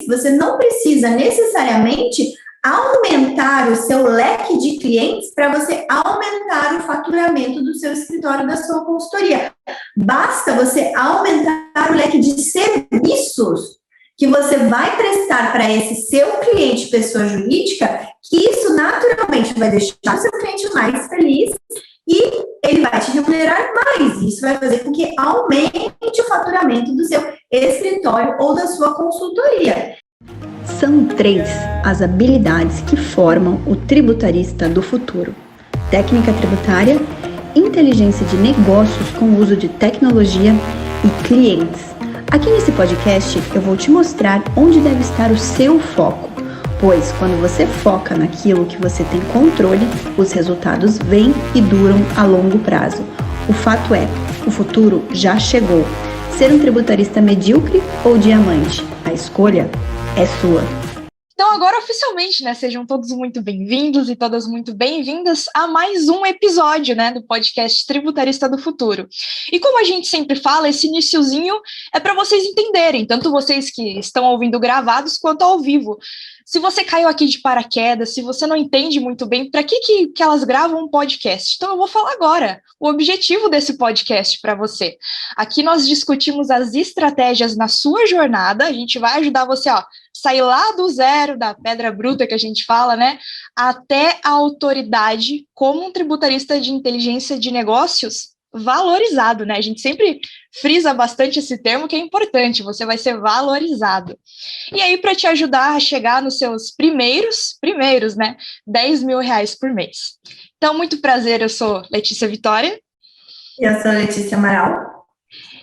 você não precisa necessariamente aumentar o seu leque de clientes para você aumentar o faturamento do seu escritório, da sua consultoria. Basta você aumentar o leque de serviços que você vai prestar para esse seu cliente, pessoa jurídica, que isso naturalmente vai deixar o seu cliente mais feliz e ele vai te remunerar mais. Isso vai fazer com que aumente o faturamento do seu escritório ou da sua consultoria. São 3 as habilidades que formam o tributarista do futuro: técnica tributária, inteligência de negócios com uso de tecnologia e clientes. Aqui nesse podcast eu vou te mostrar onde deve estar o seu foco, pois quando você foca naquilo que você tem controle, os resultados vêm e duram a longo prazo. O fato é, o futuro já chegou. Ser um tributarista medíocre ou diamante? A escolha é sua. Então agora oficialmente, né, sejam todos muito bem-vindos e todas muito bem-vindas a mais um episódio, né, do podcast Tributarista do Futuro. E como a gente sempre fala, esse iniciozinho é para vocês entenderem, tanto vocês que estão ouvindo gravados quanto ao vivo. Se você caiu aqui de paraquedas, se você não entende muito bem para que elas gravam um podcast, então eu vou falar agora o objetivo desse podcast para você. Aqui nós discutimos as estratégias na sua jornada, a gente vai ajudar você, sair lá do zero, da pedra bruta que a gente fala, né, até a autoridade como um tributarista de inteligência de negócios valorizado, né? A gente sempre frisa bastante esse termo, que é importante, você vai ser valorizado. E aí, para te ajudar a chegar nos seus primeiros, né, R$10 mil por mês. Então, muito prazer, eu sou Letícia Vitória. E eu sou Letícia Amaral.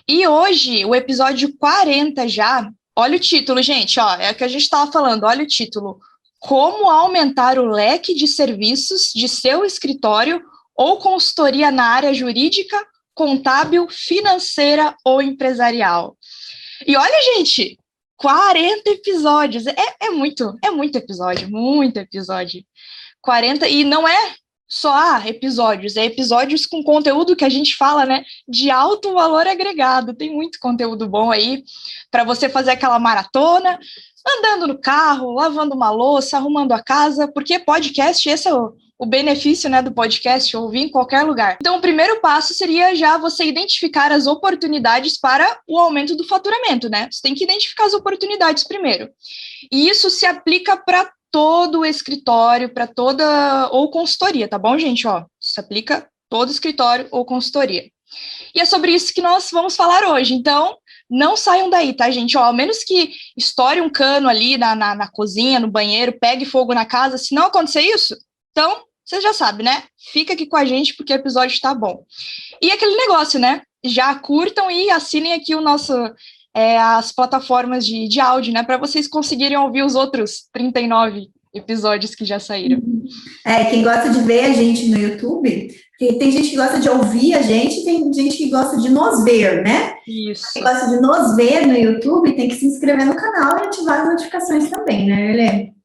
E hoje, o episódio 40 já, olha o título, gente, é o que a gente estava falando, olha o título. Como aumentar o leque de serviços de seu escritório ou consultoria na área jurídica, contábil, financeira ou empresarial. E olha, gente, 40 episódios, é muito episódio, muito episódio. 40, e não é só episódios, é episódios com conteúdo que a gente fala, né, de alto valor agregado. Tem muito conteúdo bom aí para você fazer aquela maratona, andando no carro, lavando uma louça, arrumando a casa, porque podcast, esse é o benefício, né, do podcast, ouvir em qualquer lugar. Então, o primeiro passo seria já você identificar as oportunidades para o aumento do faturamento, né? Você tem que identificar as oportunidades primeiro. E isso se aplica para todo o escritório, para toda ou consultoria, tá bom, gente? Isso se aplica todo escritório ou consultoria. E é sobre isso que nós vamos falar hoje. Então, não saiam daí, tá, gente? Ao menos que estoure um cano ali na cozinha, no banheiro, pegue fogo na casa, se não acontecer isso, então, você já sabe, né? Fica aqui com a gente porque o episódio está bom. E aquele negócio, né? Já curtam e assinem aqui o nosso, as plataformas de áudio, né? Para vocês conseguirem ouvir os outros 39 episódios que já saíram. Quem gosta de ver a gente no YouTube, porque tem gente que gosta de ouvir a gente, tem gente que gosta de nos ver, né? Isso. Quem gosta de nos ver no YouTube tem que se inscrever no canal e ativar as notificações também, né, Helene?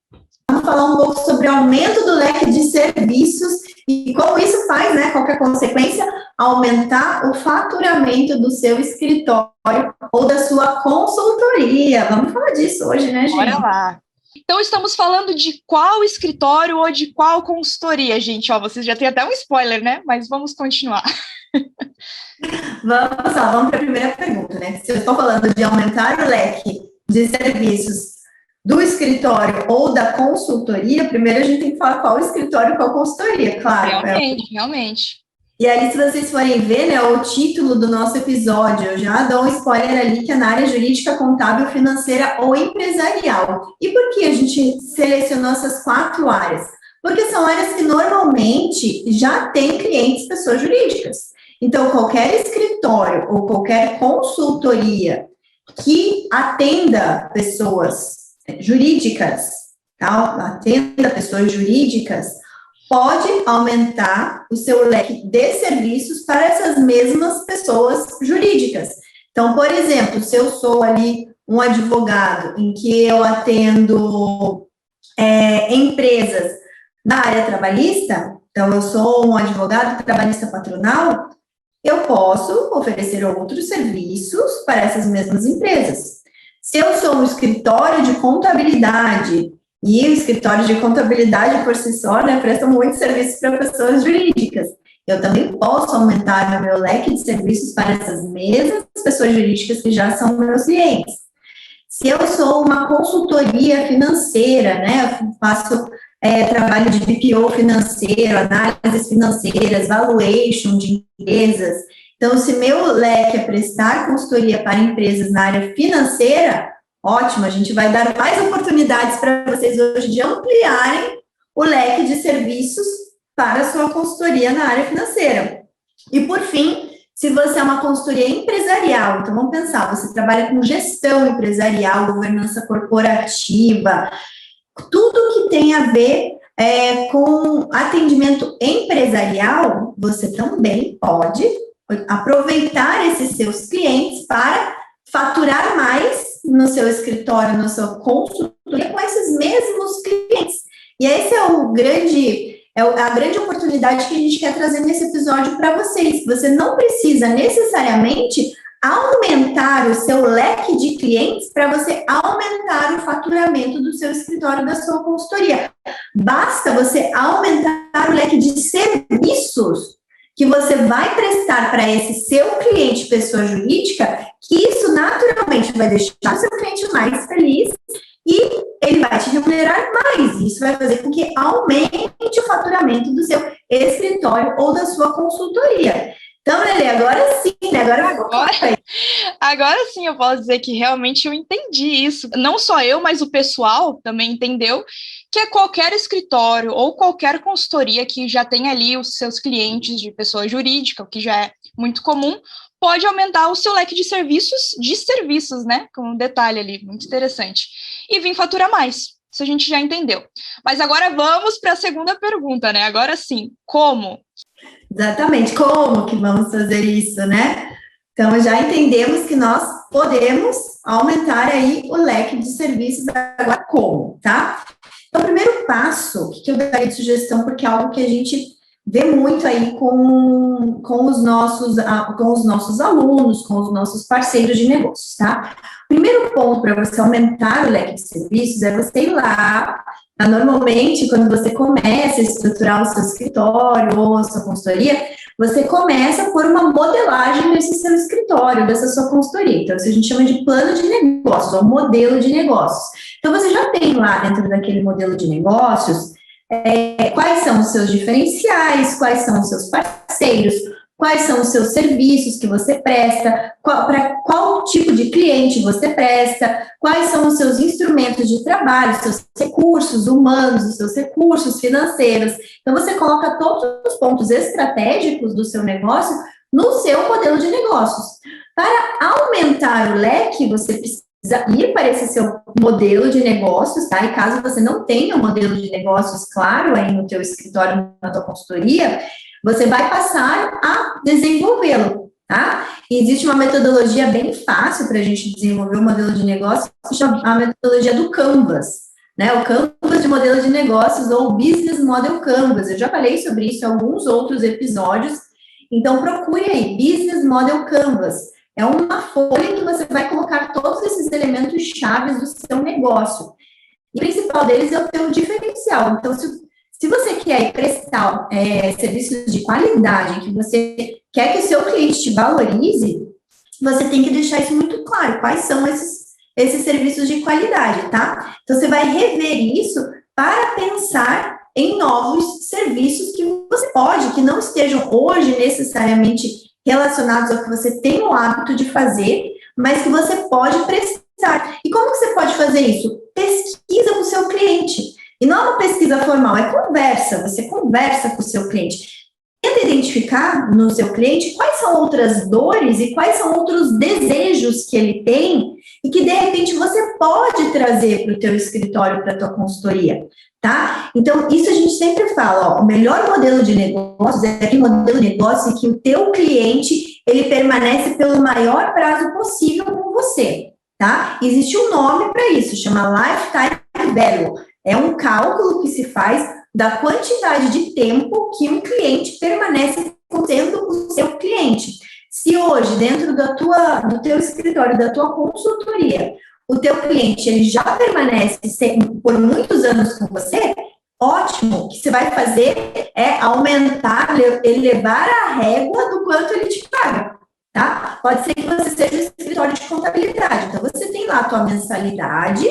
Vamos falar um pouco sobre o aumento do leque de serviços e como isso faz, né, qual que é a consequência? Aumentar o faturamento do seu escritório ou da sua consultoria. Vamos falar disso hoje, né, gente? Bora lá. Então, estamos falando de qual escritório ou de qual consultoria, gente? Vocês já têm até um spoiler, né? Mas vamos continuar. Vamos lá, vamos para a primeira pergunta, né? Se eu estou falando de aumentar o leque de serviços do escritório ou da consultoria, primeiro a gente tem que falar qual escritório e qual consultoria, claro. Realmente. E aí, se vocês forem ver, né, o título do nosso episódio, eu já dou um spoiler ali, que é na área jurídica, contábil, financeira ou empresarial. E por que a gente selecionou essas 4 áreas? Porque são áreas que normalmente já têm clientes, pessoas jurídicas. Então, qualquer escritório ou qualquer consultoria que atenda pessoas jurídicas, tá? Atenda pessoas jurídicas, pode aumentar o seu leque de serviços para essas mesmas pessoas jurídicas. Então, por exemplo, se eu sou ali um advogado em que eu atendo empresas na área trabalhista, então eu sou um advogado trabalhista patronal, eu posso oferecer outros serviços para essas mesmas empresas. Se eu sou um escritório de contabilidade, e o escritório de contabilidade por si só, né, presta muito serviço para pessoas jurídicas, eu também posso aumentar o meu leque de serviços para essas mesmas pessoas jurídicas que já são meus clientes. Se eu sou uma consultoria financeira, né, eu faço trabalho de BPO financeiro, análises financeiras, valuation de empresas. Então, se meu leque é prestar consultoria para empresas na área financeira, ótimo, a gente vai dar mais oportunidades para vocês hoje de ampliarem o leque de serviços para a sua consultoria na área financeira. E, por fim, se você é uma consultoria empresarial, então vamos pensar, você trabalha com gestão empresarial, governança corporativa, tudo que tem a ver com atendimento empresarial, você também pode aproveitar esses seus clientes para faturar mais no seu escritório, na sua consultoria, com esses mesmos clientes. E esse é a grande oportunidade que a gente quer trazer nesse episódio para vocês. Você não precisa necessariamente aumentar o seu leque de clientes para você aumentar o faturamento do seu escritório, da sua consultoria. Basta você aumentar o leque de serviços que você vai prestar para esse seu cliente, pessoa jurídica, que isso naturalmente vai deixar o seu cliente mais feliz e ele vai te remunerar mais. Isso vai fazer com que aumente o faturamento do seu escritório ou da sua consultoria. Então, Lelê, agora sim, né? Agora sim eu posso dizer que realmente eu entendi isso. Não só eu, mas o pessoal também entendeu que qualquer escritório ou qualquer consultoria que já tem ali os seus clientes de pessoa jurídica, o que já é muito comum, pode aumentar o seu leque de serviços, né? Com um detalhe ali, muito interessante. E vir faturar mais. Isso a gente já entendeu. Mas agora vamos para a segunda pergunta, né? Agora sim, como? Exatamente, como que vamos fazer isso, né? Então, já entendemos que nós podemos aumentar aí o leque de serviços, agora como, tá? Então, o primeiro passo, que eu daria de sugestão, porque é algo que a gente vê muito aí com os nossos alunos, com os nossos parceiros de negócios, tá? O primeiro ponto para você aumentar o leque de serviços é você ir lá. Normalmente, quando você começa a estruturar o seu escritório ou a sua consultoria, você começa por uma modelagem desse seu escritório, dessa sua consultoria. Então, isso a gente chama de plano de negócios, ou modelo de negócios. Então, você já tem lá dentro daquele modelo de negócios quais são os seus diferenciais, quais são os seus parceiros, quais são os seus serviços que você presta, para qual tipo de cliente você presta, quais são os seus instrumentos de trabalho, os seus recursos humanos, os seus recursos financeiros. Então, você coloca todos os pontos estratégicos do seu negócio no seu modelo de negócios. Para aumentar o leque, você precisa ir para esse seu modelo de negócios, tá? E caso você não tenha um modelo de negócios claro aí no teu escritório, na tua consultoria, você vai passar a desenvolvê-lo, tá? E existe uma metodologia bem fácil para a gente desenvolver um modelo de negócio, que chama a metodologia do Canvas, né? O Canvas de modelo de negócios ou Business Model Canvas. Eu já falei sobre isso em alguns outros episódios, então procure aí, Business Model Canvas. É uma folha que você vai colocar todos esses elementos chaves do seu negócio. E o principal deles é o teu diferencial. Então, se você quer prestar serviços de qualidade, que você quer que o seu cliente te valorize, você tem que deixar isso muito claro, quais são esses serviços de qualidade, tá? Então, você vai rever isso para pensar em novos serviços que você pode, que não estejam hoje necessariamente relacionados ao que você tem o hábito de fazer, mas que você pode prestar. E como que você pode fazer isso? Pesquisa com o seu cliente. E não é uma pesquisa formal, é conversa. Você conversa com o seu cliente. Tenta identificar no seu cliente quais são outras dores e quais são outros desejos que ele tem e que, de repente, você pode trazer para o teu escritório, para a tua consultoria, tá? Então, isso a gente sempre fala, ó, o melhor modelo de negócios é aquele modelo de negócio em que o teu cliente, ele permanece pelo maior prazo possível com você, tá? Existe um nome para isso, chama Lifetime Value. É um cálculo que se faz da quantidade de tempo que um cliente permanece sendo o seu cliente. Se hoje, dentro do teu escritório, da tua consultoria, o teu cliente ele já permanece por muitos anos com você, ótimo. O que você vai fazer é aumentar, elevar a régua do quanto ele te paga, tá? Pode ser que você seja um escritório de contabilidade, então você tem lá a tua mensalidade,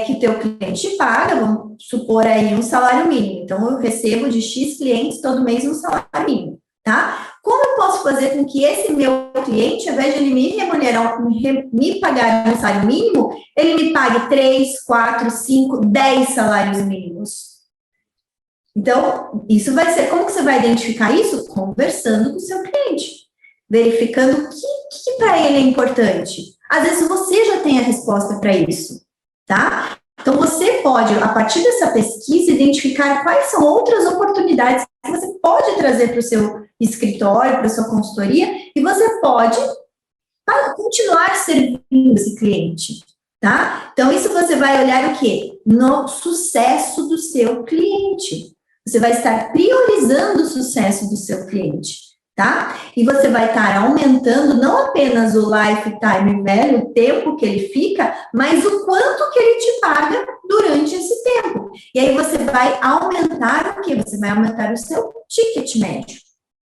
que teu cliente paga, vamos supor aí um salário mínimo. Então, eu recebo de X clientes todo mês um salário mínimo, tá? Como eu posso fazer com que esse meu cliente, ao invés de ele me remunerar, me pagar um salário mínimo, ele me pague 3, 4, 5, 10 salários mínimos? Então, isso vai ser, como que você vai identificar isso? Conversando com o seu cliente, verificando o que para ele é importante. Às vezes você já tem a resposta para isso, tá? Então, você pode, a partir dessa pesquisa, identificar quais são outras oportunidades que você pode trazer para o seu escritório, para a sua consultoria, e você pode continuar servindo esse cliente, tá? Então, isso você vai olhar o quê? No sucesso do seu cliente. Você vai estar priorizando o sucesso do seu cliente, tá? E você vai estar aumentando não apenas o lifetime value, o tempo que ele fica, mas o quanto que ele te paga durante esse tempo. E aí você vai aumentar o quê? Você vai aumentar o seu ticket médio,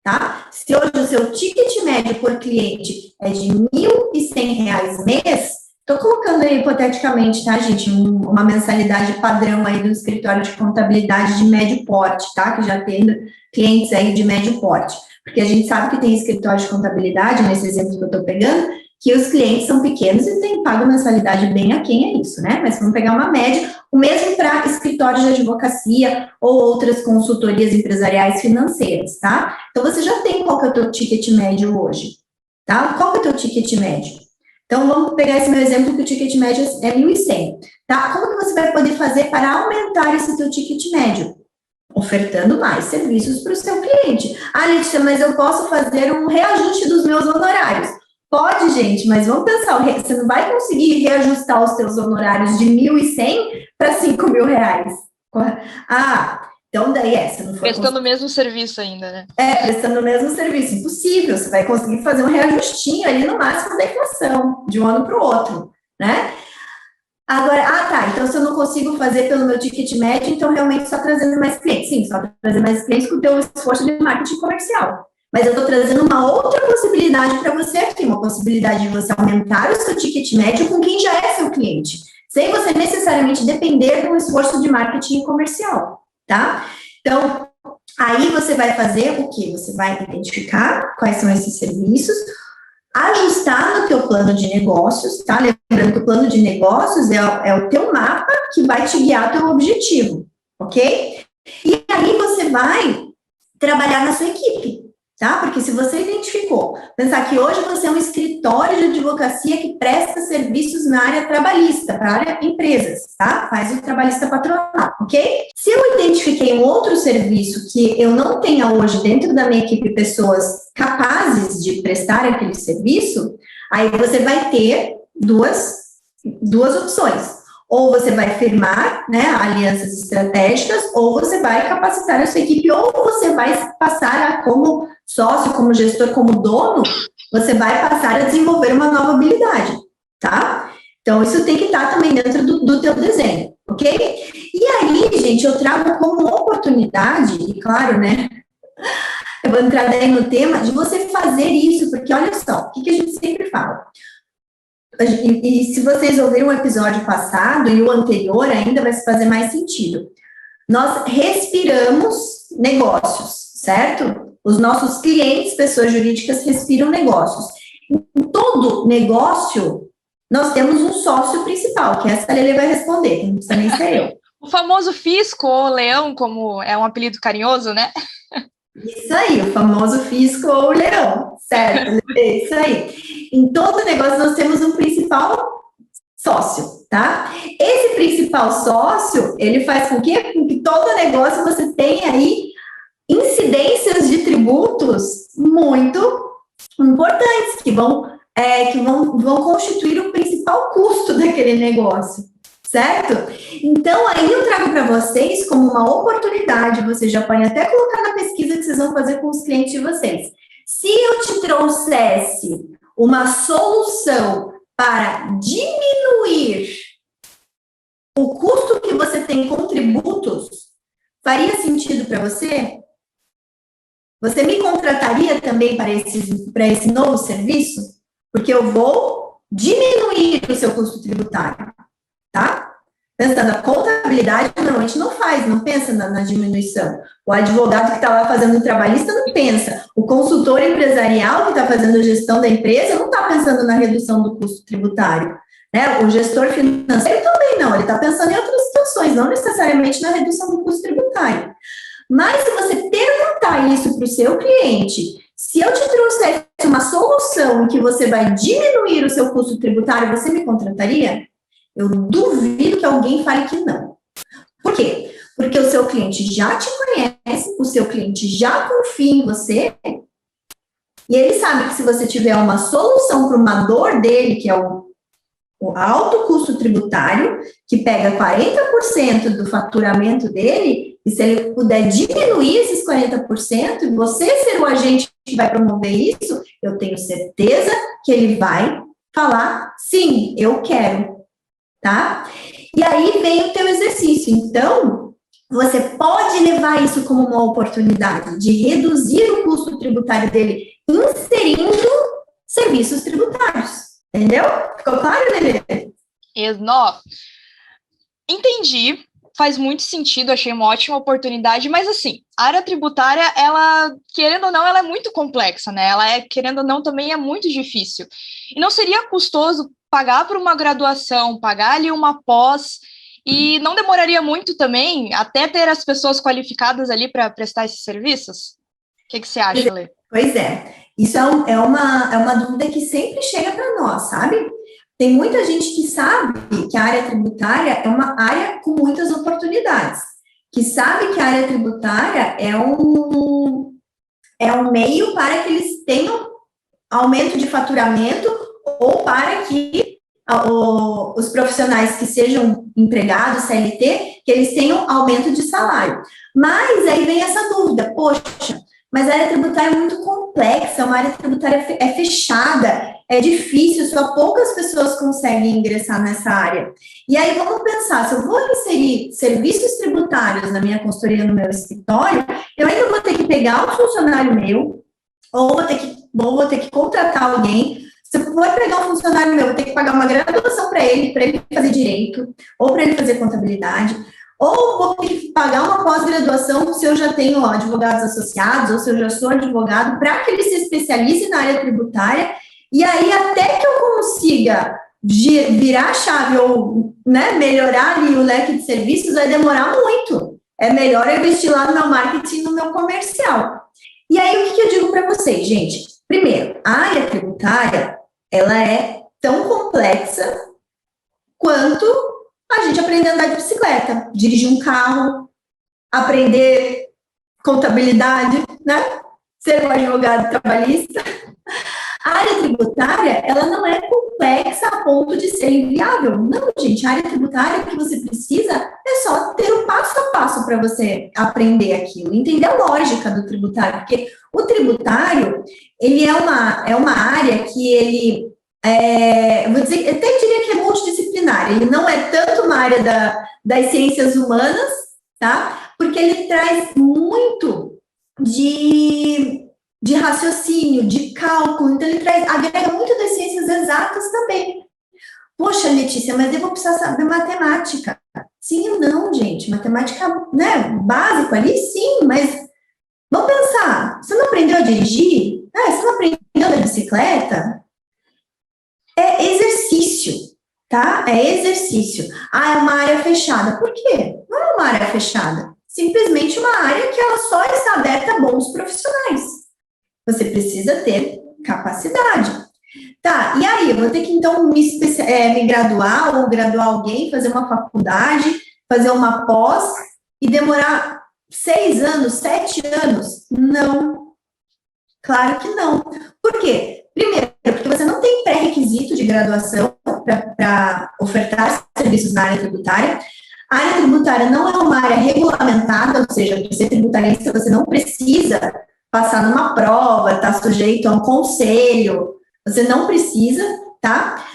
tá? Se hoje o seu ticket médio por cliente é de R$ 1.100 mês, estou colocando aí hipoteticamente, tá, gente, uma mensalidade padrão aí do escritório de contabilidade de médio porte, tá? Que já tem clientes aí de médio porte. Porque a gente sabe que tem escritório de contabilidade, nesse exemplo que eu estou pegando, que os clientes são pequenos e pagam mensalidade bem aquém, é isso, né? Mas vamos pegar uma média, o mesmo para escritórios de advocacia ou outras consultorias empresariais financeiras, tá? Então, você já tem qual que é o teu ticket médio hoje, tá? Qual que é o teu ticket médio? Então, vamos pegar esse meu exemplo que o ticket médio é 1.100, tá? Como que você vai poder fazer para aumentar esse teu ticket médio? Ofertando mais serviços para o seu cliente. Ah, Letícia, mas eu posso fazer um reajuste dos meus honorários. Pode, gente, mas vamos pensar, você não vai conseguir reajustar os seus honorários de 1.100 para R$ 5.000. Ah, então daí você não for prestando o mesmo serviço ainda, né? Prestando o mesmo serviço, impossível. Você vai conseguir fazer um reajustinho ali no máximo da inflação, de um ano para o outro, né? Agora, então se eu não consigo fazer pelo meu ticket médio, então realmente só trazendo mais clientes. Sim, só trazer mais clientes com o teu esforço de marketing comercial. Mas eu estou trazendo uma outra possibilidade para você aqui, uma possibilidade de você aumentar o seu ticket médio com quem já é seu cliente, sem você necessariamente depender de um esforço de marketing comercial, tá? Então, aí você vai fazer o quê? Você vai identificar quais são esses serviços, ajustar no teu plano de negócios, tá? Lembrando que o plano de negócios é o teu mapa que vai te guiar ao teu objetivo, ok? E aí você vai trabalhar na sua equipe, tá? Porque se você identificou, pensar que hoje você é um escritório de advocacia que presta serviços na área trabalhista, para a área empresas, tá? Faz o trabalhista patronal, ok? Se eu identifiquei um outro serviço que eu não tenha hoje dentro da minha equipe pessoas capazes de prestar aquele serviço, aí você vai ter duas opções. Ou você vai firmar, né, alianças estratégicas, ou você vai capacitar a sua equipe, ou você vai passar como sócio, como gestor, como dono, você vai passar a desenvolver uma nova habilidade, tá? Então, isso tem que estar também dentro do teu desenho, ok? E aí, gente, eu trago como oportunidade, e claro, né, eu vou entrar daí no tema, de você fazer isso, porque olha só, o que a gente sempre fala? E se vocês ouviram o episódio passado e o anterior, ainda vai fazer mais sentido. Nós respiramos negócios, certo? Os nossos clientes, pessoas jurídicas, respiram negócios. Em todo negócio, nós temos um sócio principal, que essa Lelê vai responder, não precisa nem ser eu. O famoso fisco, ou leão, como é um apelido carinhoso, né? Isso aí, o famoso fisco ou leão, certo? É isso aí. Em todo negócio nós temos um principal sócio, tá? Esse principal sócio, ele faz com que todo negócio você tenha aí incidências de tributos muito importantes, que vão constituir o principal custo daquele negócio, certo? Então, aí eu trago para vocês como uma oportunidade, vocês já podem até colocar na pesquisa que vocês vão fazer com os clientes de vocês. Se eu te trouxesse uma solução para diminuir o custo que você tem com tributos, faria sentido para você? Você me contrataria também para esse novo serviço? Porque eu vou diminuir o seu custo tributário, tá? Pensando, a contabilidade normalmente não pensa na diminuição. O advogado que está lá fazendo o trabalhista não pensa. O consultor empresarial que está fazendo a gestão da empresa não está pensando na redução do custo tributário, né? O gestor financeiro também não, ele está pensando em outras situações, não necessariamente na redução do custo tributário. Mas se você perguntar isso para o seu cliente, se eu te trouxesse uma solução em que você vai diminuir o seu custo tributário, você me contrataria? Eu duvido que alguém fale que não. Por quê? Porque o seu cliente já te conhece, o seu cliente já confia em você, e ele sabe que se você tiver uma solução para uma dor dele, que é o alto custo tributário, que pega 40% do faturamento dele, e se ele puder diminuir esses 40%, e você ser o agente que vai promover isso, eu tenho certeza que ele vai falar, sim, eu quero. Tá? E aí vem o teu exercício. Então, você pode levar isso como uma oportunidade de reduzir o custo tributário dele, inserindo serviços tributários. Entendeu? Ficou claro, Lelê? Entendi. Faz muito sentido, achei uma ótima oportunidade, mas assim, a área tributária, ela, querendo ou não, ela é muito complexa, né? Ela querendo ou não, também é muito difícil. E não seria custoso pagar por uma graduação, pagar ali uma pós, e não demoraria muito também até ter as pessoas qualificadas ali para prestar esses serviços? O que você acha, Lê? Pois é, isso é uma dúvida que sempre chega para nós, sabe? Tem muita gente que sabe que a área tributária é uma área com muitas oportunidades, que sabe que a área tributária é um meio para que eles tenham aumento de faturamento ou para que os profissionais que sejam empregados, CLT, que eles tenham aumento de salário. Mas aí vem essa dúvida, poxa, mas a área tributária é muito complexa, uma área tributária é fechada, é difícil, só poucas pessoas conseguem ingressar nessa área. E aí vamos pensar, se eu vou inserir serviços tributários na minha consultoria, no meu escritório, eu ainda vou ter que pegar um funcionário meu, ou vou ter que contratar alguém. Se eu for pegar um funcionário meu, vou ter que pagar uma graduação para ele fazer direito, ou para ele fazer contabilidade, ou vou ter que pagar uma pós-graduação se eu já tenho advogados associados, ou se eu já sou advogado, para que ele se especialize na área tributária, e aí até que eu consiga virar a chave ou, né, melhorar ali o leque de serviços, vai demorar muito. É melhor eu investir lá no meu marketing, no meu comercial. E aí o que eu digo para vocês, gente? Primeiro, a área tributária, ela é tão complexa quanto a gente aprender a andar de bicicleta, dirigir um carro, aprender contabilidade, né? Ser um advogado trabalhista. A área tributária, ela não é complexa a ponto de ser inviável. Não, gente, a área tributária, o que você precisa é só ter o passo a passo para você aprender aquilo, entender a lógica do tributário, porque o tributário, ele é uma área que ele, vou dizer, eu até diria que é multidisciplinar, ele não é tanto uma área das ciências humanas, tá? Porque ele traz muito de raciocínio, de cálculo, então ele agrega muito das ciências exatas também. Poxa, Letícia, mas eu vou precisar saber matemática. Sim ou não, gente? Matemática, né, básico ali, sim, mas vamos pensar, você não aprendeu a dirigir? Você não aprendeu a andar de bicicleta? É exercício, tá? É exercício. É uma área fechada. Por quê? Não é uma área fechada. Simplesmente uma área que ela só está aberta a bons profissionais. Você precisa ter capacidade. Tá, e aí? Eu vou ter que, então, me graduar ou graduar alguém, fazer uma faculdade, fazer uma pós e demorar 6 anos, 7 anos? Não. Claro que não. Por quê? Primeiro, porque você não tem pré-requisito de graduação para ofertar serviços na área tributária. A área tributária não é uma área regulamentada, ou seja, para ser tributarista você não precisa passar numa prova, está sujeito a um conselho, você não precisa, tá?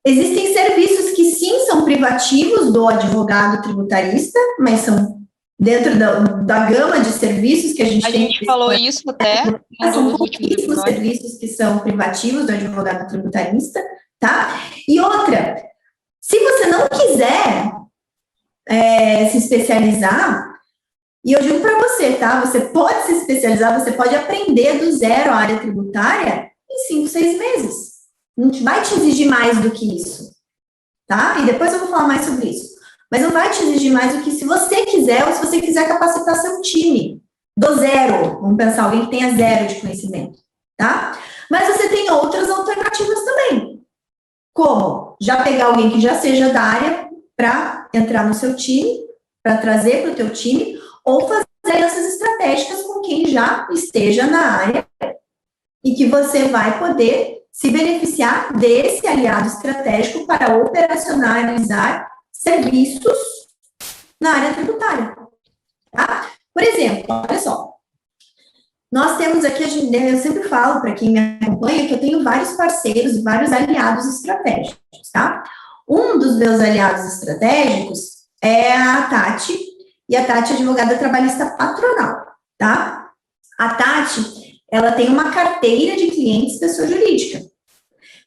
Existem serviços que sim são privativos do advogado tributarista, mas são dentro da gama de serviços que a gente tem. A gente falou isso até são pouquíssimos serviços que são privativos do advogado tributarista, tá? E outra, se você não quiser se especializar, e eu digo para você, tá? Você pode se especializar, você pode aprender do zero a área tributária em 5, 6 meses. Não vai te exigir mais do que isso, tá? E depois eu vou falar mais sobre isso. Mas não vai te exigir mais do que se você quiser, ou se você quiser capacitar seu time do zero. Vamos pensar, alguém que tenha zero de conhecimento, tá? Mas você tem outras alternativas também. Como? Já pegar alguém que já seja da área para entrar no seu time, para trazer para o teu time, ou fazer alianças estratégicas com quem já esteja na área e que você vai poder se beneficiar desse aliado estratégico para operacionalizar serviços na área tributária. Tá? Por exemplo, olha só, nós temos aqui, eu sempre falo para quem me acompanha que eu tenho vários parceiros e vários aliados estratégicos, tá? Um dos meus aliados estratégicos é a Tati, e a Tati é advogada trabalhista patronal, tá? A Tati, ela tem uma carteira de clientes pessoa jurídica.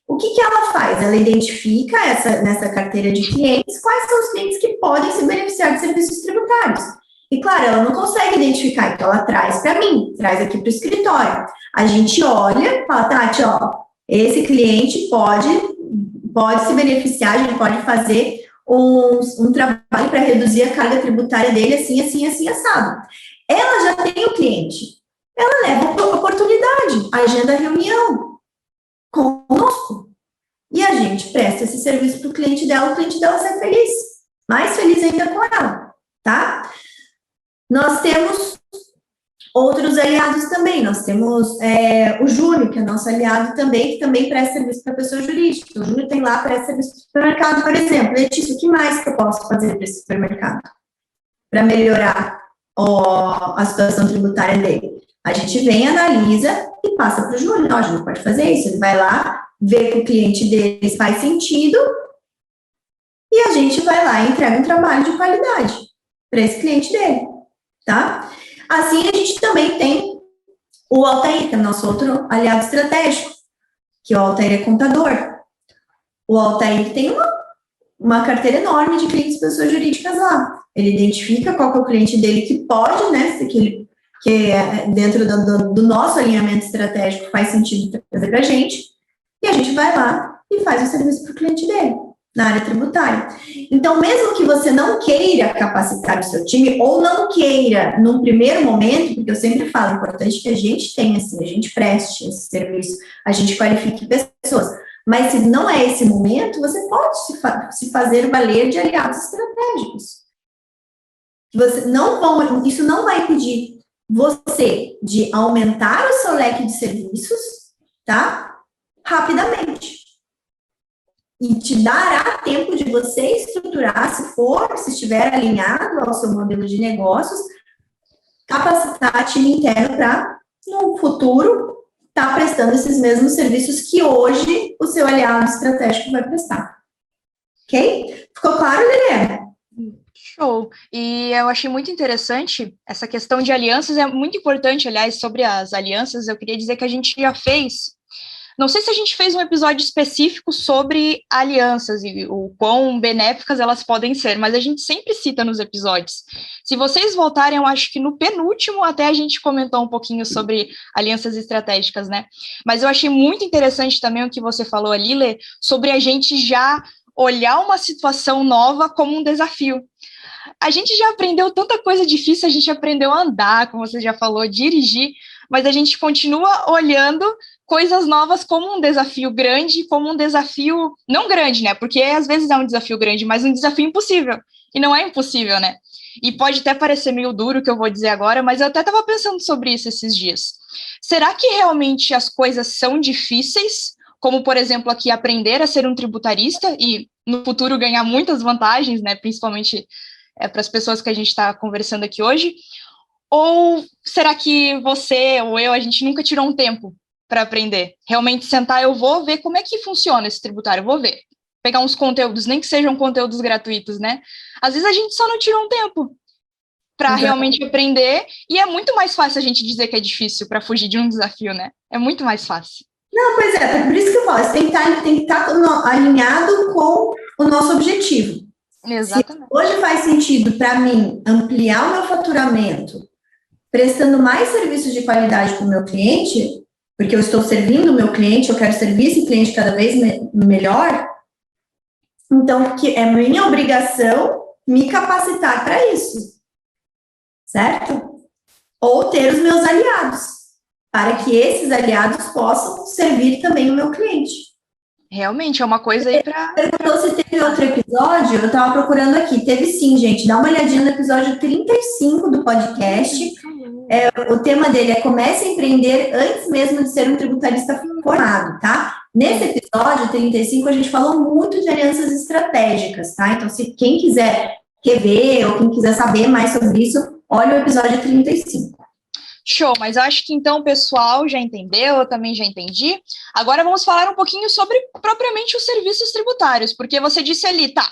O que ela faz? Ela identifica nessa carteira de clientes quais são os clientes que podem se beneficiar de serviços tributários. E, claro, ela não consegue identificar, então ela traz para mim, traz aqui para o escritório. A gente olha, fala, Tati, ó, esse cliente pode se beneficiar, a gente pode fazer um trabalho para reduzir a carga tributária dele assim, assim, assim, assado. Ela já tem o cliente, ela leva a oportunidade, agenda a reunião conosco, e a gente presta esse serviço para o cliente dela sai feliz, mais feliz ainda com ela, tá? Nós temos outros aliados também, nós temos o Júnior, que é nosso aliado também, que também presta serviço para pessoa jurídica. O Júnior tem lá, presta serviço para o supermercado, por exemplo. Letícia, o que mais que eu posso fazer para esse supermercado? Para melhorar a situação tributária dele? A gente vem, analisa e passa para o Júnior. A gente pode fazer isso, ele vai lá, vê que o cliente deles faz sentido e a gente vai lá e entrega um trabalho de qualidade para esse cliente dele, tá? Assim, a gente também tem o Altair, que é nosso outro aliado estratégico, que o Altair é contador. O Altair tem uma carteira enorme de clientes pessoas jurídicas lá. Ele identifica qual que é o cliente dele que pode, né, que dentro do nosso alinhamento estratégico faz sentido trazer para a gente, e a gente vai lá e faz o serviço para o cliente dele, na área tributária. Então, mesmo que você não queira capacitar o seu time, ou não queira, num primeiro momento, porque eu sempre falo, é importante que a gente tenha, assim, a gente preste esse serviço, a gente qualifique pessoas, mas se não é esse momento, você pode se fazer valer de aliados estratégicos. Isso não vai impedir você de aumentar o seu leque de serviços, tá? Rapidamente. E te dará tempo de você estruturar, se estiver alinhado ao seu modelo de negócios, capacitar time interno para, no futuro, estar prestando esses mesmos serviços que hoje o seu aliado estratégico vai prestar. Ok? Ficou claro, Liliana? Show. E eu achei muito interessante essa questão de alianças, é muito importante, aliás, sobre as alianças, eu queria dizer que a gente já fez. Não sei se a gente fez um episódio específico sobre alianças e o quão benéficas elas podem ser, mas a gente sempre cita nos episódios. Se vocês voltarem, eu acho que no penúltimo até a gente comentou um pouquinho sobre alianças estratégicas, né? Mas eu achei muito interessante também o que você falou ali, Lê, sobre a gente já olhar uma situação nova como um desafio. A gente já aprendeu tanta coisa difícil, a gente aprendeu a andar, como você já falou, dirigir, mas a gente continua olhando coisas novas como um desafio grande, como um desafio, não grande, né, porque às vezes é um desafio grande, mas um desafio impossível, e não é impossível, né, e pode até parecer meio duro o que eu vou dizer agora, mas eu até estava pensando sobre isso esses dias. Será que realmente as coisas são difíceis, como, por exemplo, aqui aprender a ser um tributarista e no futuro ganhar muitas vantagens, né, principalmente para as pessoas que a gente está conversando aqui hoje, ou será que você ou eu, a gente nunca tirou um tempo para aprender? Realmente sentar, eu vou ver como é que funciona esse tributário, eu vou ver. pegar uns conteúdos, nem que sejam conteúdos gratuitos, né? Às vezes a gente só não tira um tempo para realmente aprender, e é muito mais fácil a gente dizer que é difícil para fugir de um desafio, né? É muito mais fácil. Não, pois é, por isso que eu falo, você tem que estar alinhado com o nosso objetivo. Exatamente. Se hoje faz sentido para mim ampliar o meu faturamento, prestando mais serviços de qualidade para o meu cliente, porque eu estou servindo o meu cliente, eu quero servir esse cliente cada vez melhor, então que é minha obrigação me capacitar para isso, certo? Ou ter os meus aliados, para que esses aliados possam servir também o meu cliente. Realmente, é uma coisa aí para... Perguntou se teve outro episódio, eu estava procurando aqui. Teve sim, gente. Dá uma olhadinha no episódio 35 do podcast. O tema dele é Comece a Empreender Antes Mesmo de Ser um Tributarista Formado, tá? Nesse episódio 35, a gente falou muito de alianças estratégicas, tá? Então, se quem quiser rever ou quem quiser saber mais sobre isso, olha o episódio 35. Show, mas eu acho que então o pessoal já entendeu, eu também já entendi. Agora vamos falar um pouquinho sobre propriamente os serviços tributários, porque você disse ali, tá,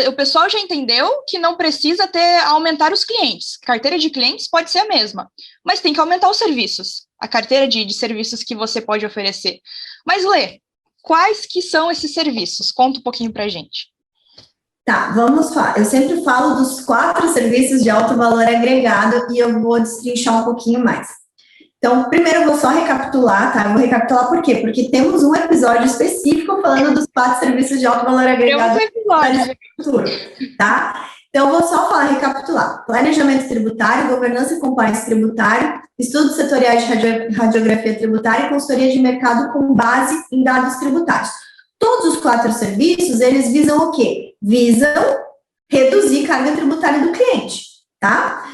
o pessoal já entendeu que não precisa aumentar os clientes. Carteira de clientes pode ser a mesma, mas tem que aumentar os serviços, a carteira de serviços que você pode oferecer. Mas, Lê, quais que são esses serviços? Conta um pouquinho pra gente. Tá, vamos falar. Eu sempre falo dos 4 serviços de alto valor agregado e eu vou destrinchar um pouquinho mais. Então, primeiro eu vou só recapitular, tá? Eu vou recapitular por quê? Porque temos um episódio específico falando dos 4 serviços de alto valor agregado. Tá? Então, eu vou só recapitular. Planejamento tributário, governança e compliance tributário, estudos setoriais de radiografia tributária e consultoria de mercado com base em dados tributários. Todos os 4 serviços, eles visam o quê? Visam reduzir carga tributária do cliente, tá?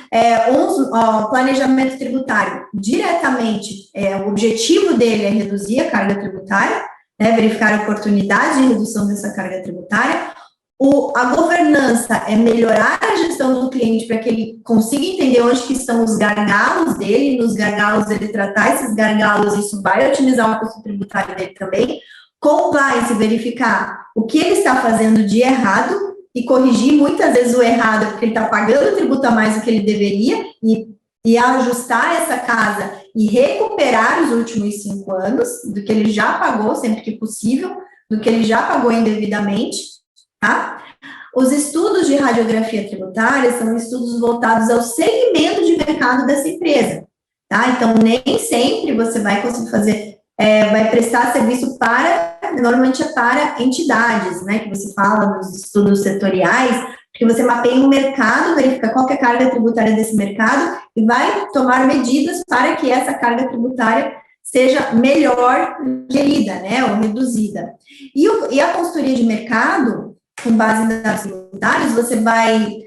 Planejamento tributário, diretamente, o objetivo dele é reduzir a carga tributária, né, verificar oportunidades de redução dessa carga tributária. A governança é melhorar a gestão do cliente para que ele consiga entender onde que estão os gargalos dele, nos gargalos ele tratar esses gargalos, isso vai otimizar o custo tributário dele também. Compliance, verificar o que ele está fazendo de errado e corrigir muitas vezes o errado, porque ele está pagando tributo a mais do que ele deveria, e ajustar essa casa e recuperar os últimos 5 anos do que ele já pagou, sempre que possível, do que ele já pagou indevidamente, tá? Os estudos de radiografia tributária são estudos voltados ao segmento de mercado dessa empresa, tá? Então, nem sempre você vai conseguir fazer... vai prestar serviço normalmente é para entidades, né, que você fala nos estudos setoriais, que você mapeia um mercado, verifica qual que é a carga tributária desse mercado e vai tomar medidas para que essa carga tributária seja melhor gerida, né, ou reduzida. E a consultoria de mercado, com base em dados tributários, você vai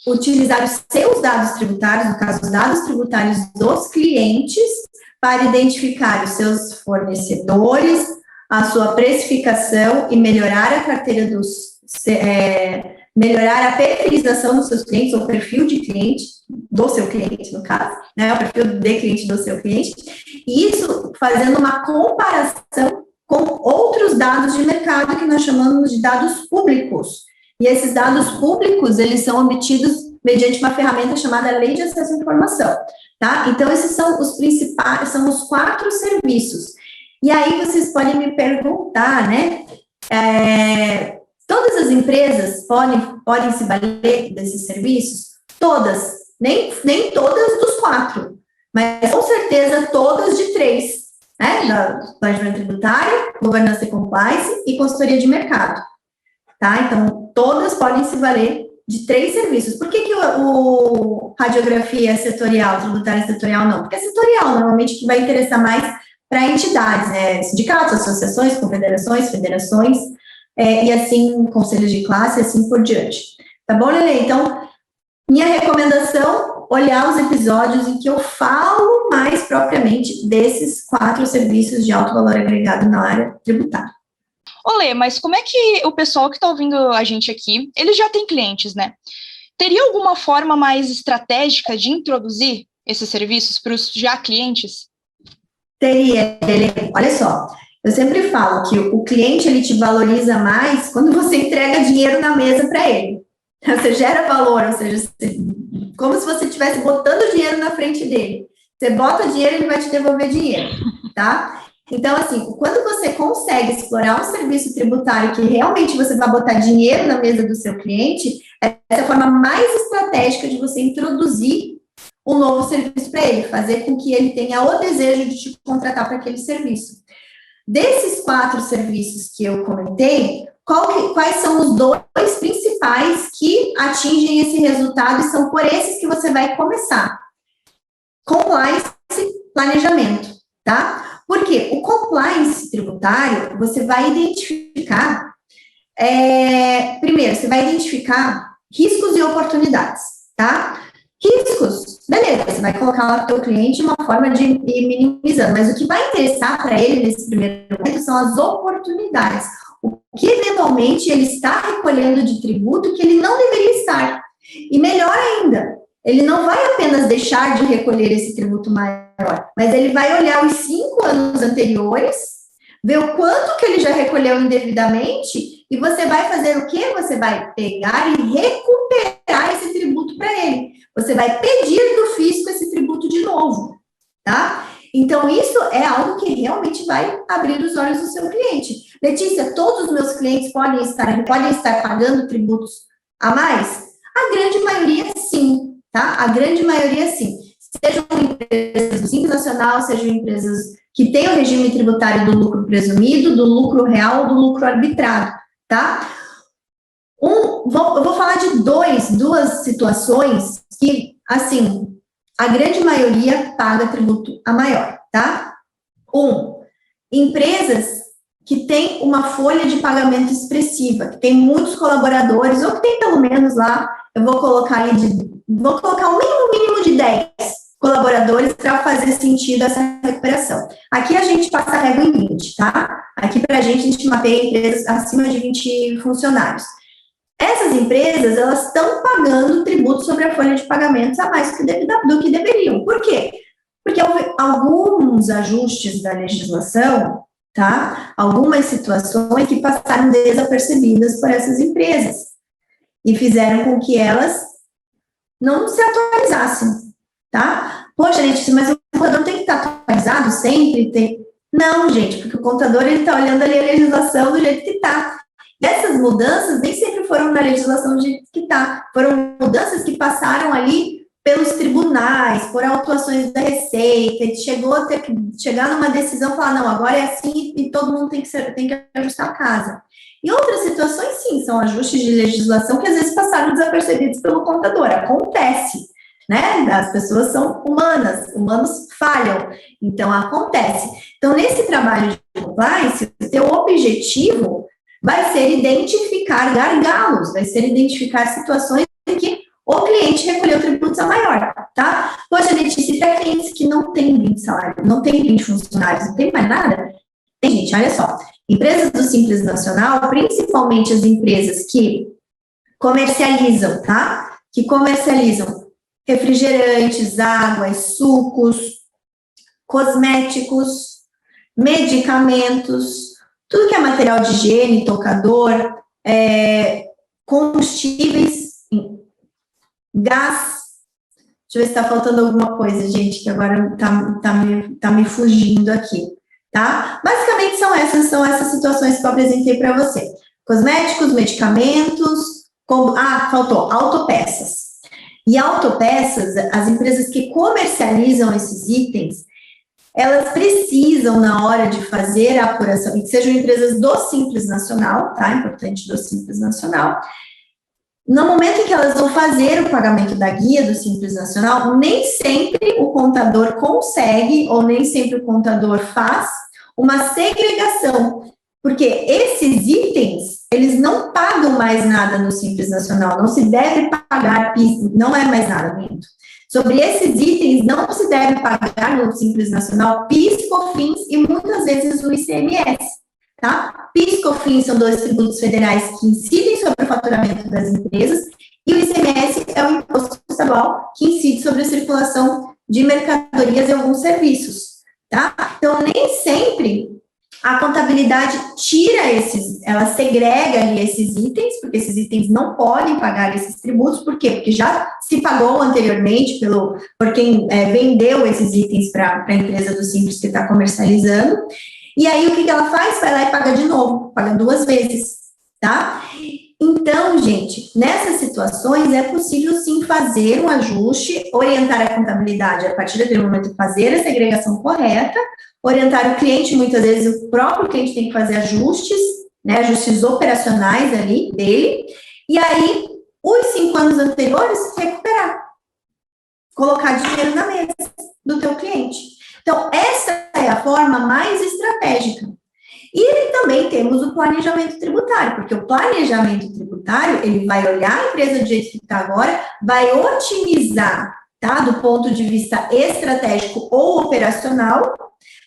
utilizar os seus dados tributários, no caso, os dados tributários dos clientes, para identificar os seus fornecedores, a sua precificação e melhorar a carteira melhorar a perfilização dos seus clientes, ou perfil de cliente, do seu cliente, no caso, né, o perfil de cliente do seu cliente, e isso fazendo uma comparação com outros dados de mercado que nós chamamos de dados públicos. E esses dados públicos, eles são obtidos mediante uma ferramenta chamada Lei de Acesso à Informação, tá? Então, esses são os principais, são os 4 serviços. E aí, vocês podem me perguntar, né, todas as empresas podem se valer desses serviços? Todas, nem todas dos 4, mas com certeza todas de 3, né, da planejamento tributário, governança e compliance e consultoria de mercado, tá? Então, todas podem se valer de 3 serviços. Por que o radiografia setorial, tributária setorial não? Porque é setorial, normalmente, que vai interessar mais para entidades, né, sindicatos, associações, confederações, federações, e assim, conselhos de classe, e assim por diante. Tá bom, Lelê? Então, minha recomendação, olhar os episódios em que eu falo mais propriamente desses 4 serviços de alto valor agregado na área tributária. Olê, mas como é que o pessoal que está ouvindo a gente aqui, eles já têm clientes, né? Teria alguma forma mais estratégica de introduzir esses serviços para os já clientes? Teria, olha só, Eu sempre falo que o cliente, ele te valoriza mais quando você entrega dinheiro na mesa para ele. Você gera valor, ou seja, como se você estivesse botando dinheiro na frente dele. Você bota dinheiro, ele vai te devolver dinheiro, tá? Então, assim, quando você consegue explorar um serviço tributário que realmente você vai botar dinheiro na mesa do seu cliente, essa é a forma mais estratégica de você introduzir um novo serviço para ele, fazer com que ele tenha o desejo de te contratar para aquele serviço. Desses 4 serviços que eu comentei, quais são os 2 principais que atingem esse resultado e são por esses que você vai começar? Compliance e planejamento, tá? Porque o compliance tributário, você vai identificar, primeiro, você vai identificar riscos e oportunidades, tá? Riscos, beleza, você vai colocar lá para o teu cliente uma forma de ir minimizando, mas o que vai interessar para ele nesse primeiro momento são as oportunidades, o que eventualmente ele está recolhendo de tributo que ele não deveria estar. E melhor ainda, ele não vai apenas deixar de recolher esse tributo maior, mas ele vai olhar os 5 anos anteriores, ver o quanto que ele já recolheu indevidamente, e você vai fazer o quê? Você vai pegar e recuperar esse tributo para ele. Você vai pedir do fisco esse tributo de novo, tá? Então, isso é algo que realmente vai abrir os olhos do seu cliente. Letícia, todos os meus clientes podem estar pagando tributos a mais? A grande maioria, sim, tá? A grande maioria, sim. Sejam empresas do Simples Nacional, sejam empresas que têm o regime tributário do lucro presumido, do lucro real ou do lucro arbitrado, tá? Eu vou falar de duas situações que, assim, a grande maioria paga tributo a maior, tá? Empresas que têm uma folha de pagamento expressiva, que tem muitos colaboradores, ou que tem pelo menos lá, eu vou colocar o mínimo de 10 colaboradores para fazer sentido essa recuperação. Aqui a gente passa a régua em 20, tá? Aqui para a gente mapeia empresas acima de 20 funcionários. Essas empresas, elas estão pagando tributo sobre a folha de pagamentos a mais do que deveriam. Por quê? Porque houve alguns ajustes da legislação, tá? Algumas situações que passaram desapercebidas por essas empresas e fizeram com que elas não se atualizassem, tá? Poxa, Letícia, mas o contador tem que estar atualizado sempre? Não, gente, porque o contador, ele está olhando ali a legislação do jeito que está. E essas mudanças nem sempre foram na legislação do jeito que está. Foram mudanças que passaram ali pelos tribunais, por autuações da Receita, e chegou a ter que chegar numa decisão e falar, não, agora é assim e todo mundo tem que ajustar a casa. E outras situações, sim, são ajustes de legislação que às vezes passaram desapercebidos pelo contador. Acontece, né? As pessoas são humanos falham, então acontece. Então, nesse trabalho de compliance, o teu objetivo vai ser identificar gargalos, vai ser identificar situações em que o cliente recolheu tributos a maior, tá? Poxa, Letícia, para clientes que não têm 20 salários, não tem 20 funcionários, não tem mais nada, tem, gente, olha só, empresas do Simples Nacional, principalmente as empresas que comercializam, tá? Que comercializam refrigerantes, águas, sucos, cosméticos, medicamentos, tudo que é material de higiene, tocador, combustíveis, gás. Deixa eu ver se está faltando alguma coisa, gente, que agora tá me fugindo aqui, tá? Basicamente são essas situações que eu apresentei para você. Cosméticos, medicamentos, faltou autopeças. E autopeças, as empresas que comercializam esses itens, elas precisam, na hora de fazer a apuração, e que sejam empresas do Simples Nacional, tá? Importante do Simples Nacional. No momento em que elas vão fazer o pagamento da guia do Simples Nacional, nem sempre o contador consegue, ou nem sempre o contador faz, uma segregação, porque esses itens, eles não pagam mais nada no Simples Nacional, não se deve pagar PIS, não é mais nada, minto. Sobre esses itens, não se deve pagar no Simples Nacional PIS, COFINS e muitas vezes o ICMS, tá? PIS e COFINS são 2 tributos federais que incidem sobre o faturamento das empresas e o ICMS é o imposto estadual que incide sobre a circulação de mercadorias e alguns serviços, tá? Então, nem sempre A contabilidade ela segrega ali esses itens, porque esses itens não podem pagar esses tributos, por quê? Porque já se pagou anteriormente por quem vendeu esses itens para a empresa do Simples que está comercializando, e aí o que ela faz? Vai lá e paga de novo, paga 2 vezes, tá? Então, gente, nessas situações é possível sim fazer um ajuste, orientar a contabilidade a partir daquele momento, fazer a segregação correta, orientar o cliente, muitas vezes o próprio cliente tem que fazer ajustes, né, ajustes operacionais ali dele, e aí, os 5 anos anteriores, recuperar, colocar dinheiro na mesa do teu cliente. Então, essa é a forma mais estratégica. E também temos o planejamento tributário, porque o planejamento tributário, ele vai olhar a empresa do jeito que está agora, vai otimizar, tá, do ponto de vista estratégico ou operacional,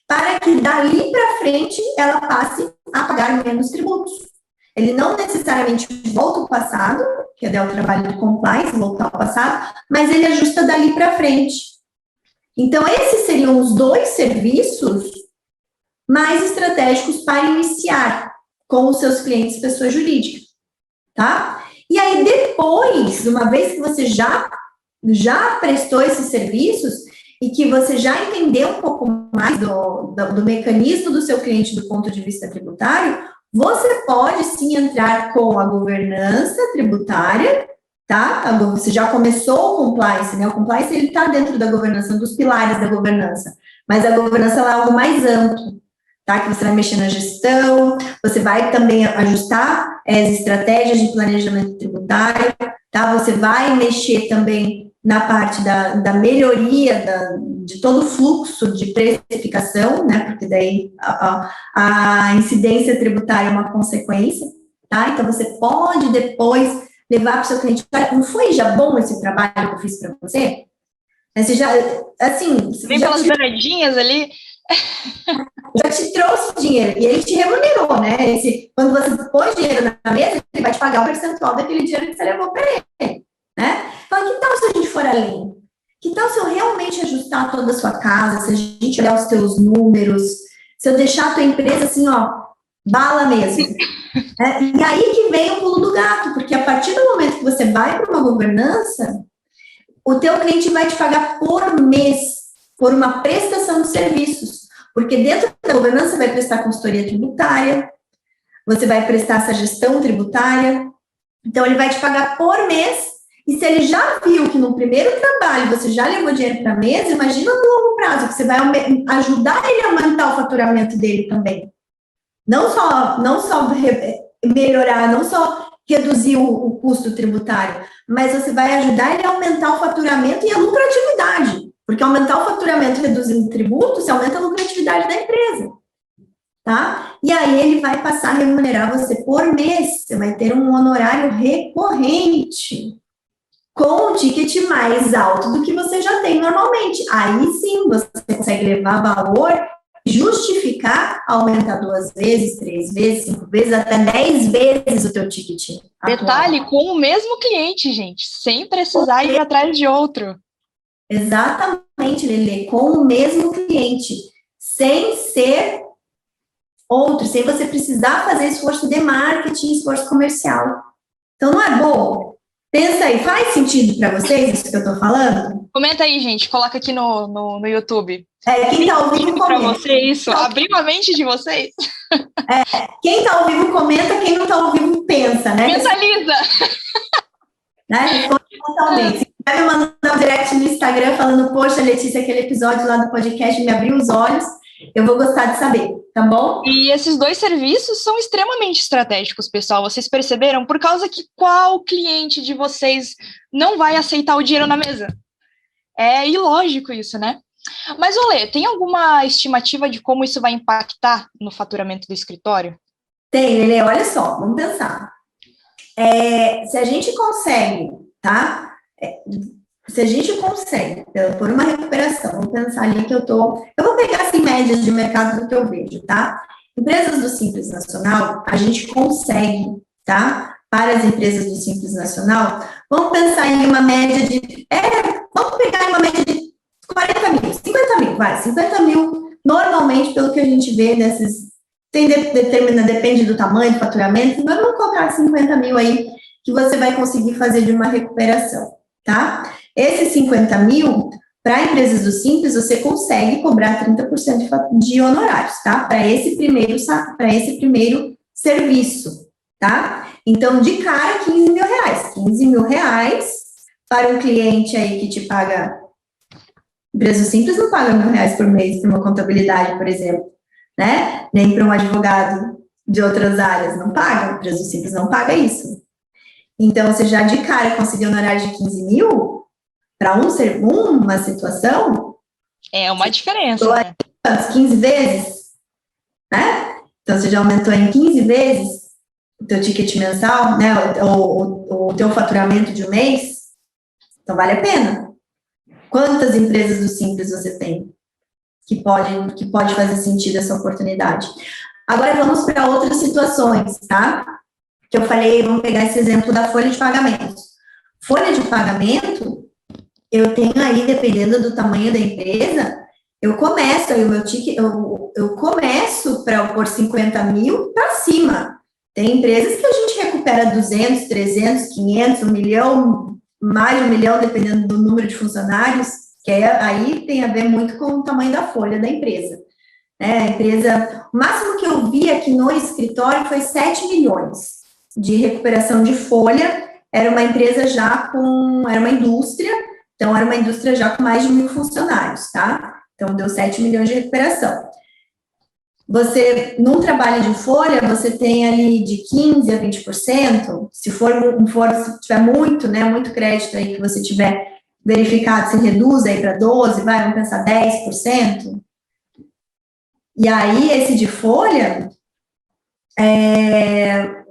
para que dali para frente ela passe a pagar menos tributos. Ele não necessariamente volta ao passado, que é o trabalho do compliance, voltar ao passado, mas ele ajusta dali para frente. Então, esses seriam os 2 serviços mais estratégicos para iniciar com os seus clientes pessoa jurídica, tá? E aí, depois, uma vez que você já prestou esses serviços e que você já entendeu um pouco mais do mecanismo do seu cliente do ponto de vista tributário, você pode sim entrar com a governança tributária, tá? Você já começou o compliance, né? O compliance, ele está dentro da governança, um dos pilares da governança, mas a governança ela é algo mais amplo, tá? Que você vai mexer na gestão, você vai também ajustar as estratégias de planejamento tributário, tá? Você vai mexer também na parte da melhoria de todo o fluxo de precificação, né? Porque daí a incidência tributária é uma consequência, tá? Então, você pode depois levar para o seu cliente, não foi já bom esse trabalho que eu fiz para você? Você já, assim... Vem pelas beiradinhas ali... Já te trouxe dinheiro, e ele te remunerou, né? Quando você pôs dinheiro na mesa, ele vai te pagar o percentual daquele dinheiro que você levou para ele, né? Então, que tal se a gente for além? Que tal se eu realmente ajustar toda a sua casa, se a gente olhar os teus números, se eu deixar a tua empresa assim, ó, bala mesmo? E aí que vem o pulo do gato, porque a partir do momento que você vai para uma governança, o teu cliente vai te pagar por mês, por uma prestação de serviços, porque dentro da governança você vai prestar consultoria tributária, você vai prestar essa gestão tributária, então ele vai te pagar por mês, e se ele já viu que no primeiro trabalho você já levou dinheiro para a mesa, imagina no longo prazo, que você vai ajudar ele a aumentar o faturamento dele também. Não só melhorar, não só reduzir o custo tributário, mas você vai ajudar ele a aumentar o faturamento e a lucratividade. Porque aumentar o faturamento reduzindo tributo, você aumenta a lucratividade da empresa, tá? E aí ele vai passar a remunerar você por mês, você vai ter um honorário recorrente, com um ticket mais alto do que você já tem normalmente. Aí sim, você consegue levar valor, justificar, aumentar 2 vezes, 3 vezes, 5 vezes, até 10 vezes o teu ticket. Detalhe, atual. Com o mesmo cliente, gente, sem precisar ir atrás de outro. Exatamente, Lelê, com o mesmo cliente, sem ser outro, sem você precisar fazer esforço de marketing, esforço comercial. Então, não é bom? Pensa aí, faz sentido para vocês isso que eu estou falando? Comenta aí, gente, coloca aqui no YouTube. Quem está ao vivo, comenta. Para você isso, abriu a mente de vocês? Quem está ao vivo, comenta, quem não está ao vivo, pensa, né? Mentaliza! Né? Responde totalmente. Se quiser me mandar um direct no Instagram falando, poxa, Letícia, aquele episódio lá do podcast me abriu os olhos, eu vou gostar de saber, tá bom? E esses 2 serviços são extremamente estratégicos, pessoal. Vocês perceberam? Por causa que qual cliente de vocês não vai aceitar o dinheiro na mesa? É ilógico isso, né? Mas, Olê, tem alguma estimativa de como isso vai impactar no faturamento do escritório? Tem, Lelê, olha só, vamos pensar. Se a gente consegue, tá? Se a gente consegue, por uma recuperação, vamos pensar ali que eu vou pegar assim médias de mercado do que eu vejo, tá? Empresas do Simples Nacional, a gente consegue, tá? Para as empresas do Simples Nacional, vamos pensar em uma média de, vamos pegar uma média de 40 mil, 50 mil, vai, 50 mil, normalmente, pelo que a gente vê nesses depende do tamanho, do faturamento, mas vamos colocar 50 mil aí, que você vai conseguir fazer de uma recuperação, tá? Esses 50 mil, para empresas do Simples, você consegue cobrar 30% de honorários, tá? Para esse primeiro serviço, tá? Então, de cara, 15 mil reais. 15 mil reais para um cliente aí que te paga... Empresa Simples não paga R$1.000 por mês para uma contabilidade, por exemplo, né? Nem para um advogado de outras áreas, não paga. Empresa Simples não paga isso. Então, você já de cara conseguiu honorário de 15 mil para uma situação... É uma diferença, né? 15 vezes, né? Então, você já aumentou em 15 vezes o teu ticket mensal, né? O teu faturamento de um mês. Então, vale a pena. Quantas empresas do Simples você tem que pode fazer sentido essa oportunidade? Agora, vamos para outras situações, tá? Que eu falei, vamos pegar esse exemplo da folha de pagamento. Folha de pagamento, eu tenho aí, dependendo do tamanho da empresa, eu começo aí o meu ticket, eu começo por 50 mil para cima. Tem empresas que a gente recupera 200, 300, 500, 1 milhão, mais de 1 milhão, dependendo do número de funcionários, que aí tem a ver muito com o tamanho da folha da empresa. A empresa, o máximo que eu vi aqui no escritório foi 7 milhões de recuperação de folha. Era uma empresa era uma indústria, então era uma indústria já com mais de 1.000 funcionários, tá? Então deu 7 milhões de recuperação. Você, num trabalho de folha, você tem ali de 15% a 20%, se tiver muito, né, muito crédito aí que você tiver verificado, você reduz aí para 12%, vamos pensar 10%. E aí, esse de folha,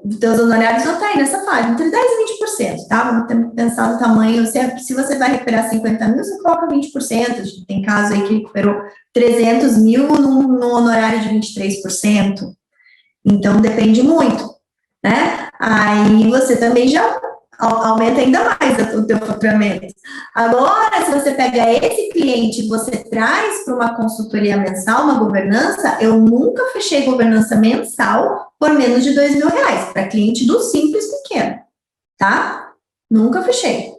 os teus honorários vão estar aí nessa faixa, entre 10% e 20%, tá? Vamos pensar no tamanho, se você vai recuperar 50 mil, você coloca 20%, tem caso aí que recuperou 300 mil num honorário de 23%, então depende muito, né? Aí você também já aumenta ainda mais o teu faturamento. Agora, se você pega esse cliente e você traz para uma consultoria mensal, uma governança, eu nunca fechei governança mensal por menos de R$2.000, para cliente do Simples pequeno, tá? Nunca fechei.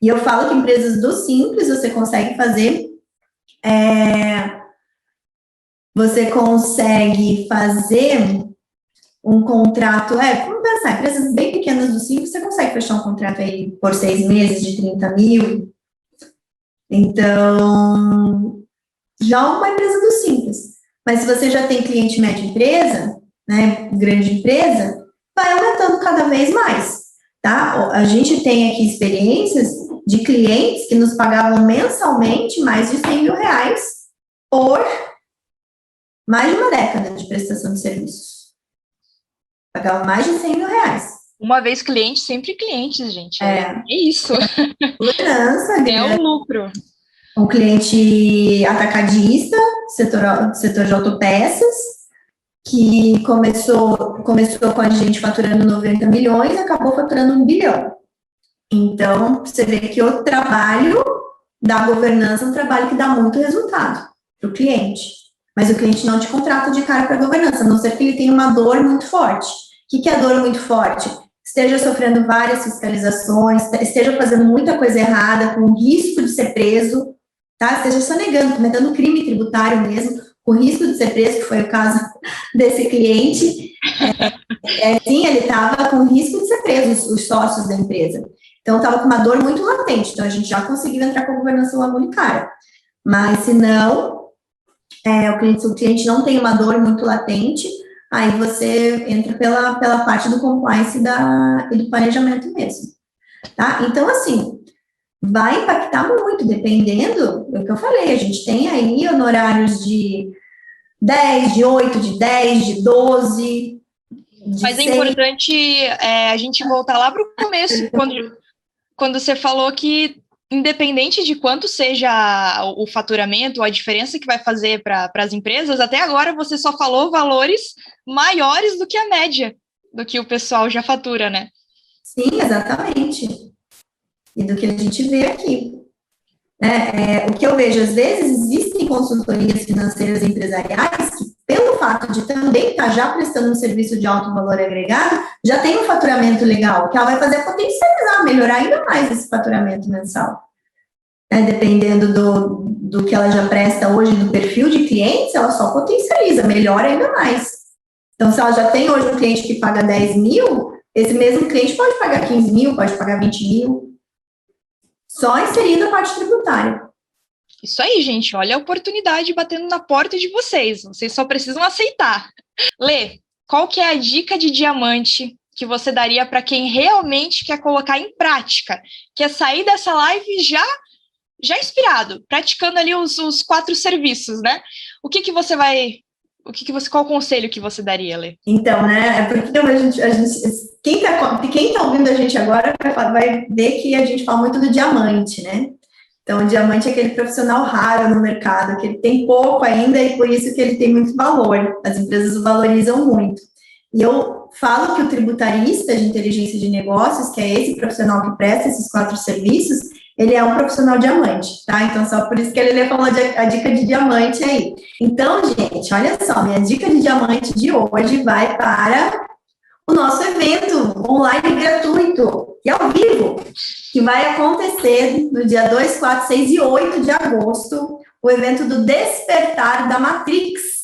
E eu falo que empresas do Simples você consegue fazer um contrato, vamos pensar, empresas bem pequenas do Simples, você consegue fechar um contrato aí por 6 meses de 30 mil. Então, já uma empresa do Simples. Mas se você já tem cliente média empresa, né, grande empresa, vai aumentando cada vez mais, tá? A gente tem aqui experiências de clientes que nos pagavam mensalmente mais de R$100.000 por mais de uma década de prestação de serviços. Pagava mais de R$100.000. Uma vez cliente, sempre clientes, gente. É isso. Segurança. É um lucro. Um cliente atacadista, setor de autopeças, que começou com a gente faturando 90 milhões e acabou faturando 1 bilhão. Então, você vê que o trabalho da governança é um trabalho que dá muito resultado para o cliente. Mas o cliente não te contrata de cara para a governança, a não ser que ele tenha uma dor muito forte. O que é a dor muito forte? Esteja sofrendo várias fiscalizações, esteja fazendo muita coisa errada, com risco de ser preso, tá? Esteja sonegando, cometendo crime tributário mesmo, com risco de ser preso, que foi o caso desse cliente. Sim, ele estava com risco de ser preso, os sócios da empresa. Então, estava com uma dor muito latente. Então, a gente já conseguiu entrar com a governança logo de cara. Mas, se não, o cliente não tem uma dor muito latente, aí você entra pela parte do compliance e do planejamento mesmo, tá? Então, assim, vai impactar muito, dependendo do que eu falei, a gente tem aí honorários de 10, de 8, de 10, de 12, de Mas 6. É importante a gente voltar lá para o começo, quando você falou que, independente de quanto seja o faturamento, a diferença que vai fazer para as empresas, até agora você só falou valores maiores do que a média, do que o pessoal já fatura, né? Sim, exatamente. E do que a gente vê aqui. O que eu vejo, às vezes, existem consultorias financeiras empresariais que pelo fato de também estar já prestando um serviço de alto valor agregado, já tem um faturamento legal, que ela vai fazer potencializar, melhorar ainda mais esse faturamento mensal. Dependendo do que ela já presta hoje, do perfil de clientes, ela só potencializa, melhora ainda mais. Então, se ela já tem hoje um cliente que paga 10 mil, esse mesmo cliente pode pagar 15 mil, pode pagar 20 mil, só inserindo a parte tributária. Isso aí, gente, olha a oportunidade batendo na porta de vocês só precisam aceitar. Lê, qual que é a dica de diamante que você daria para quem realmente quer colocar em prática, quer sair dessa live já inspirado, praticando ali os 4 serviços, né? Qual conselho que você daria, Lê? Então, né, é porque quem tá ouvindo a gente agora vai ver que a gente fala muito do diamante, né? Então, o diamante é aquele profissional raro no mercado, que ele tem pouco ainda e por isso que ele tem muito valor. As empresas o valorizam muito. E eu falo que o tributarista de inteligência de negócios, que é esse profissional que presta esses 4 serviços, ele é um profissional diamante, tá? Então, só por isso que ele falou a dica de diamante aí. Então, gente, olha só, minha dica de diamante de hoje vai para o nosso evento online gratuito e ao vivo, que vai acontecer no dia 2, 4, 6 e 8 de agosto, o evento do Despertar da Matrix.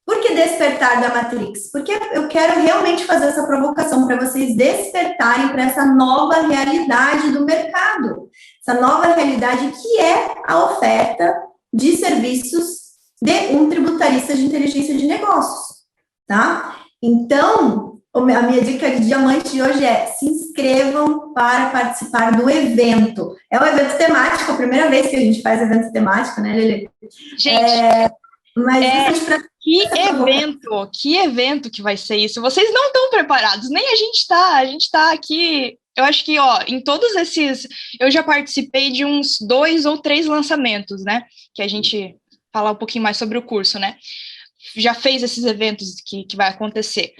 Por que Despertar da Matrix? Porque eu quero realmente fazer essa provocação para vocês despertarem para essa nova realidade do mercado, essa nova realidade que é a oferta de serviços de um tributarista de inteligência de negócios, tá? Então, a minha dica de diamante de hoje é: se inscrevam para participar do evento. É um evento temático, a primeira vez que a gente faz evento temático, né, Lelê? Gente, mas que evento que vai ser isso? Vocês não estão preparados, nem a gente tá aqui. Eu acho que, em todos esses, eu já participei de uns 2 ou 3 lançamentos, né, que a gente falar um pouquinho mais sobre o curso, né? Já fez esses eventos que vai acontecer.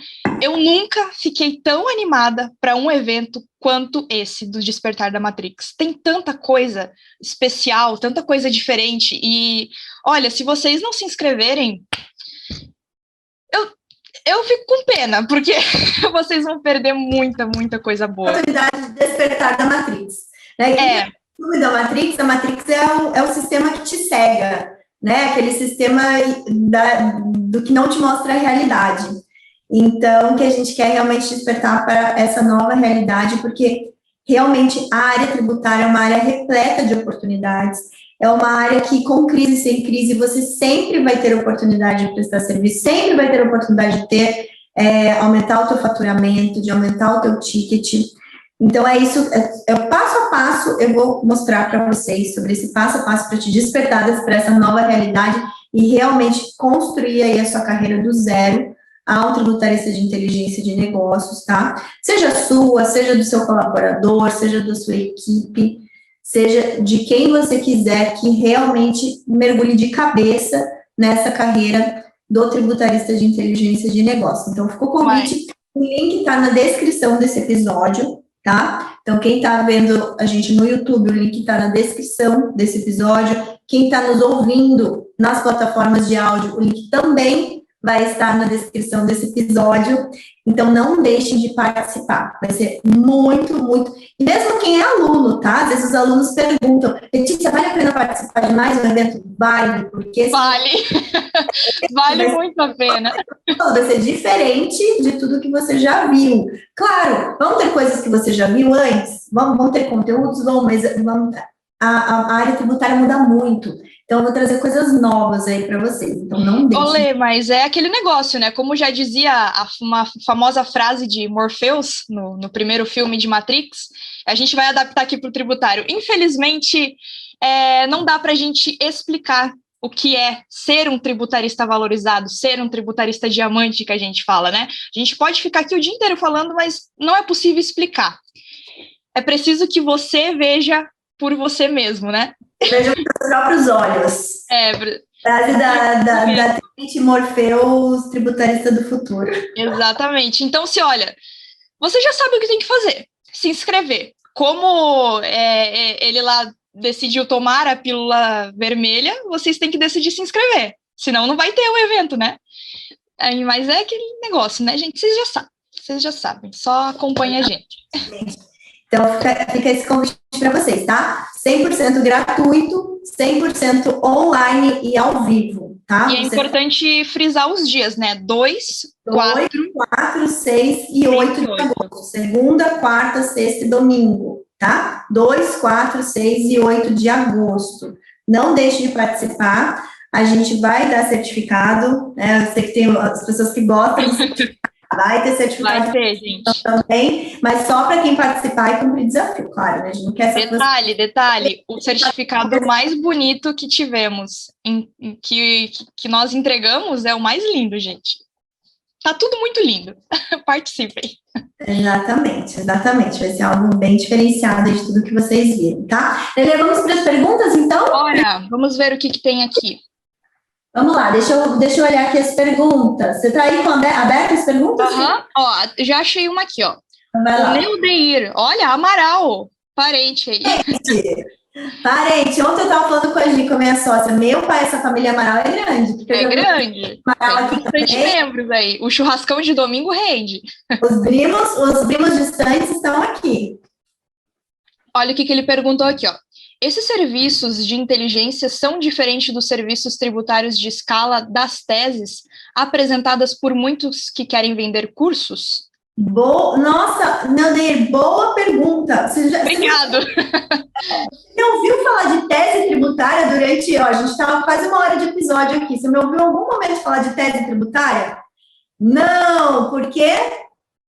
Eu nunca fiquei tão animada para um evento quanto esse do Despertar da Matrix. Tem tanta coisa especial, tanta coisa diferente, e olha, se vocês não se inscreverem, eu fico com pena, porque vocês vão perder muita coisa boa. A oportunidade de Despertar da Matrix. Né? O filme da Matrix, a Matrix é o sistema que te cega, né? Aquele sistema do que não te mostra a realidade. Então, que a gente quer realmente despertar para essa nova realidade, porque realmente a área tributária é uma área repleta de oportunidades, é uma área que, com crise, sem crise, você sempre vai ter oportunidade de prestar serviço, sempre vai ter oportunidade de aumentar o teu faturamento, de aumentar o teu ticket. Então, é isso, é o passo a passo, eu vou mostrar para vocês sobre esse passo a passo para te despertar para essa nova realidade e realmente construir aí a sua carreira do zero a um tributarista de inteligência de negócios, tá? Seja sua, seja do seu colaborador, seja da sua equipe, seja de quem você quiser que realmente mergulhe de cabeça nessa carreira do tributarista de inteligência de negócios. Então, ficou o convite, o link está na descrição desse episódio, tá? Então, quem está vendo a gente no YouTube, o link está na descrição desse episódio. Quem está nos ouvindo nas plataformas de áudio, o link também vai estar na descrição desse episódio. Então, não deixem de participar. Vai ser muito. E mesmo quem é aluno, tá? Às vezes os alunos perguntam: Letícia, vale a pena participar de mais um evento? Vale, porque... Vale. Vale muito a pena. Vai ser diferente de tudo que você já viu. Claro, vão ter coisas que você já viu antes, vão ter conteúdos, mas a área tributária muda muito. Então, eu vou trazer coisas novas aí para vocês. Então, não deixem. Olê, mas é aquele negócio, né? Como já dizia uma famosa frase de Morpheus, no primeiro filme de Matrix, a gente vai adaptar aqui para o tributário. Infelizmente, não dá para a gente explicar o que é ser um tributarista valorizado, ser um tributarista diamante, que a gente fala, né? A gente pode ficar aqui o dia inteiro falando, mas não é possível explicar. É preciso que você veja por você mesmo, né? Veja com os próprios olhos. Frase da Trinity Morpheus, tributarista do futuro. Exatamente. Então, você já sabe o que tem que fazer. Se inscrever. Como ele lá decidiu tomar a pílula vermelha, vocês têm que decidir se inscrever. Senão não vai ter o evento, né? Aí, mas é aquele negócio, né, gente? Vocês já sabem, só acompanha a gente. Então, fica esse convite para vocês, tá? 100% gratuito, 100% online e ao vivo, tá? E é importante frisar os dias, né? 2, 4, 6 e 8 de agosto. Segunda, quarta, sexta e domingo, tá? 2, 4, 6 e 8 de agosto. Não deixe de participar. A gente vai dar certificado, né? Eu sei que tem as pessoas que gostam de certificado. Vai ter certificado. Vai ter, gente. Também, mas só para quem participar e cumprir desafio, claro, né? A gente não quer Detalhe, o certificado mais bonito que tivemos, que nós entregamos, é o mais lindo, gente. Tá tudo muito lindo. Participem. Exatamente. Vai ser algo bem diferenciado de tudo que vocês viram, tá? Lelê, vamos para as perguntas, então? Bora, vamos ver o que tem aqui. Vamos lá, deixa eu olhar aqui as perguntas. Você está aí com aberto as perguntas? Ó, já achei uma aqui, ó. Vai lá. O Neudeir, olha, Amaral, parente aí. Parente, ontem eu estava falando com a minha sócia, meu pai, essa família Amaral é grande. É grande, Amaral tem bastante membros aí. O churrascão de domingo rende. Os primos distantes estão aqui. Olha o que ele perguntou aqui, ó. Esses serviços de inteligência são diferentes dos serviços tributários de escala das teses apresentadas por muitos que querem vender cursos? Nossa, Neudeir, boa pergunta. Obrigado. Você ouviu falar de tese tributária durante... a gente estava quase 1 hora de episódio aqui. Você me ouviu em algum momento falar de tese tributária? Não, porque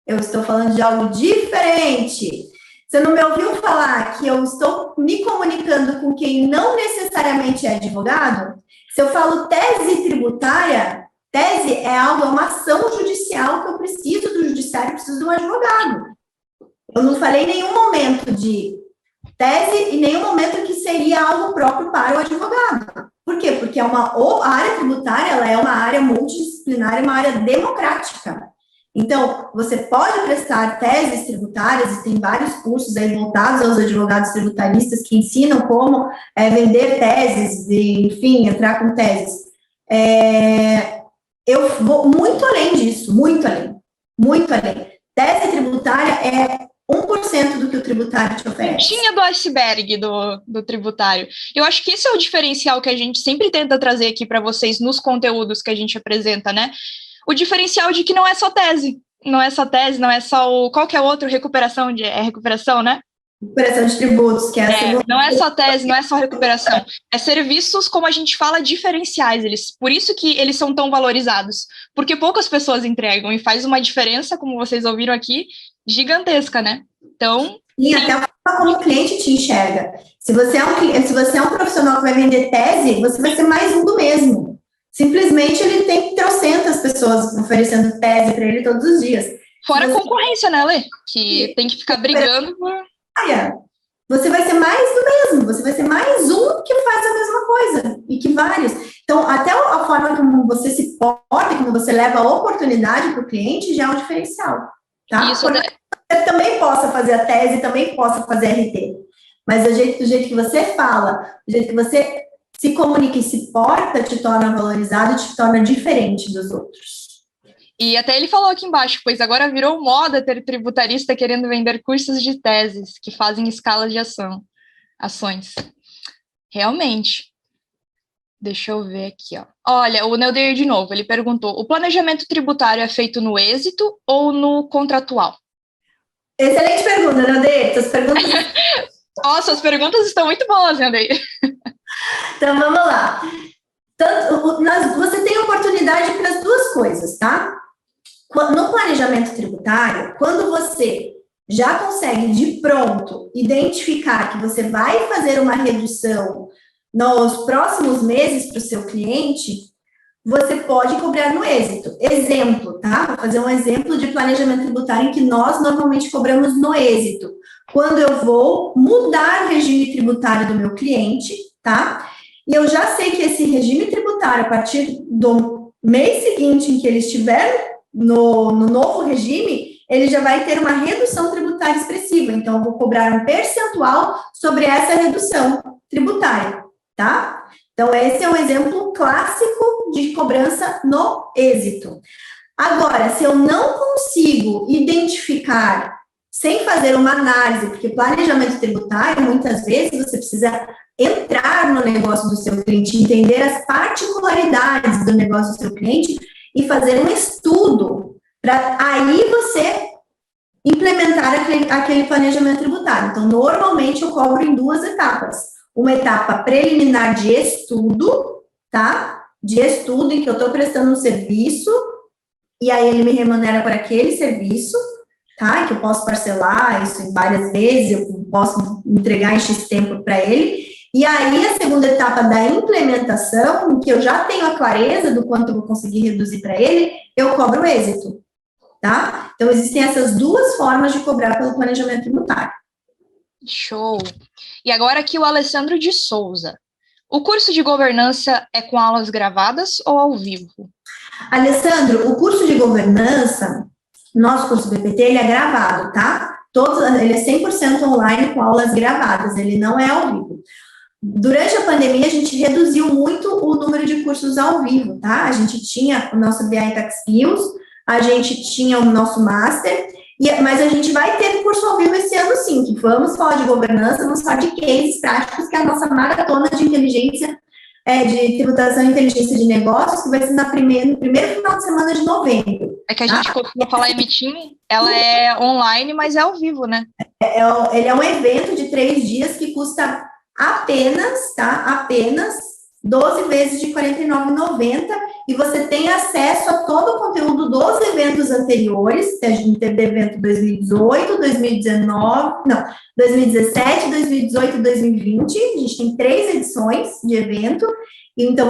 eu estou falando de algo diferente. Você não me ouviu falar que eu estou me comunicando com quem não necessariamente é advogado? Se eu falo tese tributária, tese é uma ação judicial que eu preciso do judiciário, preciso de um advogado. Eu não falei em nenhum momento de tese e nenhum momento que seria algo próprio para o advogado. Por quê? Porque a área tributária ela é uma área multidisciplinar, uma área democrática. Então, você pode prestar teses tributárias, e tem vários cursos aí voltados aos advogados tributaristas que ensinam como vender teses, enfim, entrar com teses. Eu vou muito além disso, muito além. Tese tributária é 1% do que o tributário te oferece. Pontinha do iceberg do tributário. Eu acho que esse é o diferencial que a gente sempre tenta trazer aqui para vocês nos conteúdos que a gente apresenta, né? O diferencial de que não é só tese, não é só qual que é o outro? Recuperação, recuperação, né? Recuperação de tributos, que é a segunda. Não é só tese, não é só recuperação. É serviços, como a gente fala, diferenciais. Por isso que eles são tão valorizados. Porque poucas pessoas entregam e faz uma diferença, como vocês ouviram aqui, gigantesca, né? Então... E até a forma como o cliente te enxerga. Se você é um profissional que vai vender tese, você vai ser mais um do mesmo. Simplesmente ele tem trocentas pessoas oferecendo tese para ele todos os dias. Fora a concorrência, né, Lê? Que tem que ficar brigando por... Você vai ser mais do mesmo, você vai ser mais um que faz a mesma coisa, e que vários. Então, até a forma como você se porta, como você leva a oportunidade para o cliente, já é um diferencial. Tá? Isso você também possa fazer a tese, também possa fazer RT. Mas do jeito que você fala, do jeito que você se comunica e se porta, te torna valorizado, te torna diferente dos outros. E até ele falou aqui embaixo, pois agora virou moda ter tributarista querendo vender cursos de teses que fazem escalas de ações. Realmente. Deixa eu ver aqui, ó. Olha, o Neudeir de novo, ele perguntou, o planejamento tributário é feito no êxito ou no contratual? Excelente pergunta, Neudeir. Suas perguntas... Nossa, as perguntas estão muito boas, Neudeir. Então, vamos lá. Você tem oportunidade para as duas coisas, tá? No planejamento tributário, quando você já consegue, de pronto, identificar que você vai fazer uma redução nos próximos meses para o seu cliente, você pode cobrar no êxito. Exemplo, tá? Vou fazer um exemplo de planejamento tributário em que nós normalmente cobramos no êxito. Quando eu vou mudar o regime tributário do meu cliente, tá? E eu já sei que esse regime tributário, a partir do mês seguinte em que ele estiver no novo regime, ele já vai ter uma redução tributária expressiva. Então, eu vou cobrar um percentual sobre essa redução tributária, tá? Então, esse é um exemplo clássico de cobrança no êxito. Agora, se eu não consigo identificar, sem fazer uma análise, porque planejamento tributário, muitas vezes, você precisa entrar no negócio do seu cliente, entender as particularidades do negócio do seu cliente e fazer um estudo, para aí você implementar aquele planejamento tributário. Então, normalmente, eu cobro em 2 etapas. Uma etapa preliminar de estudo, tá? De estudo em que eu estou prestando um serviço, e aí ele me remunera por aquele serviço, tá? Que eu posso parcelar isso em várias vezes, eu posso entregar em X tempo para ele. E aí, a segunda etapa da implementação, em que eu já tenho a clareza do quanto eu vou conseguir reduzir para ele, eu cobro o êxito, tá? Então, existem essas 2 formas de cobrar pelo planejamento tributário. Show! E agora aqui o Alessandro de Souza. O curso de governança é com aulas gravadas ou ao vivo? Alessandro, o curso de governança, nosso curso BPT, ele é gravado, tá? Ele é 100% online com aulas gravadas, ele não é ao vivo. Durante a pandemia, a gente reduziu muito o número de cursos ao vivo, tá? A gente tinha o nosso BI Tax Skills, a gente tinha o nosso Master, mas a gente vai ter curso ao vivo esse ano sim, que vamos falar de governança, vamos falar de cases práticos, que é a nossa maratona de inteligência, de tributação e inteligência de negócios, que vai ser no primeiro final de semana de novembro. É que a gente costuma falar em meeting, ela é online, mas é ao vivo, né? Ele é um evento de 3 dias que custa apenas, tá? Apenas 12 vezes de R$ 49,90, e você tem acesso a todo o conteúdo dos eventos anteriores. A gente teve evento 2018, 2019, não, 2017, 2018 e 2020, a gente tem 3 edições de evento, e então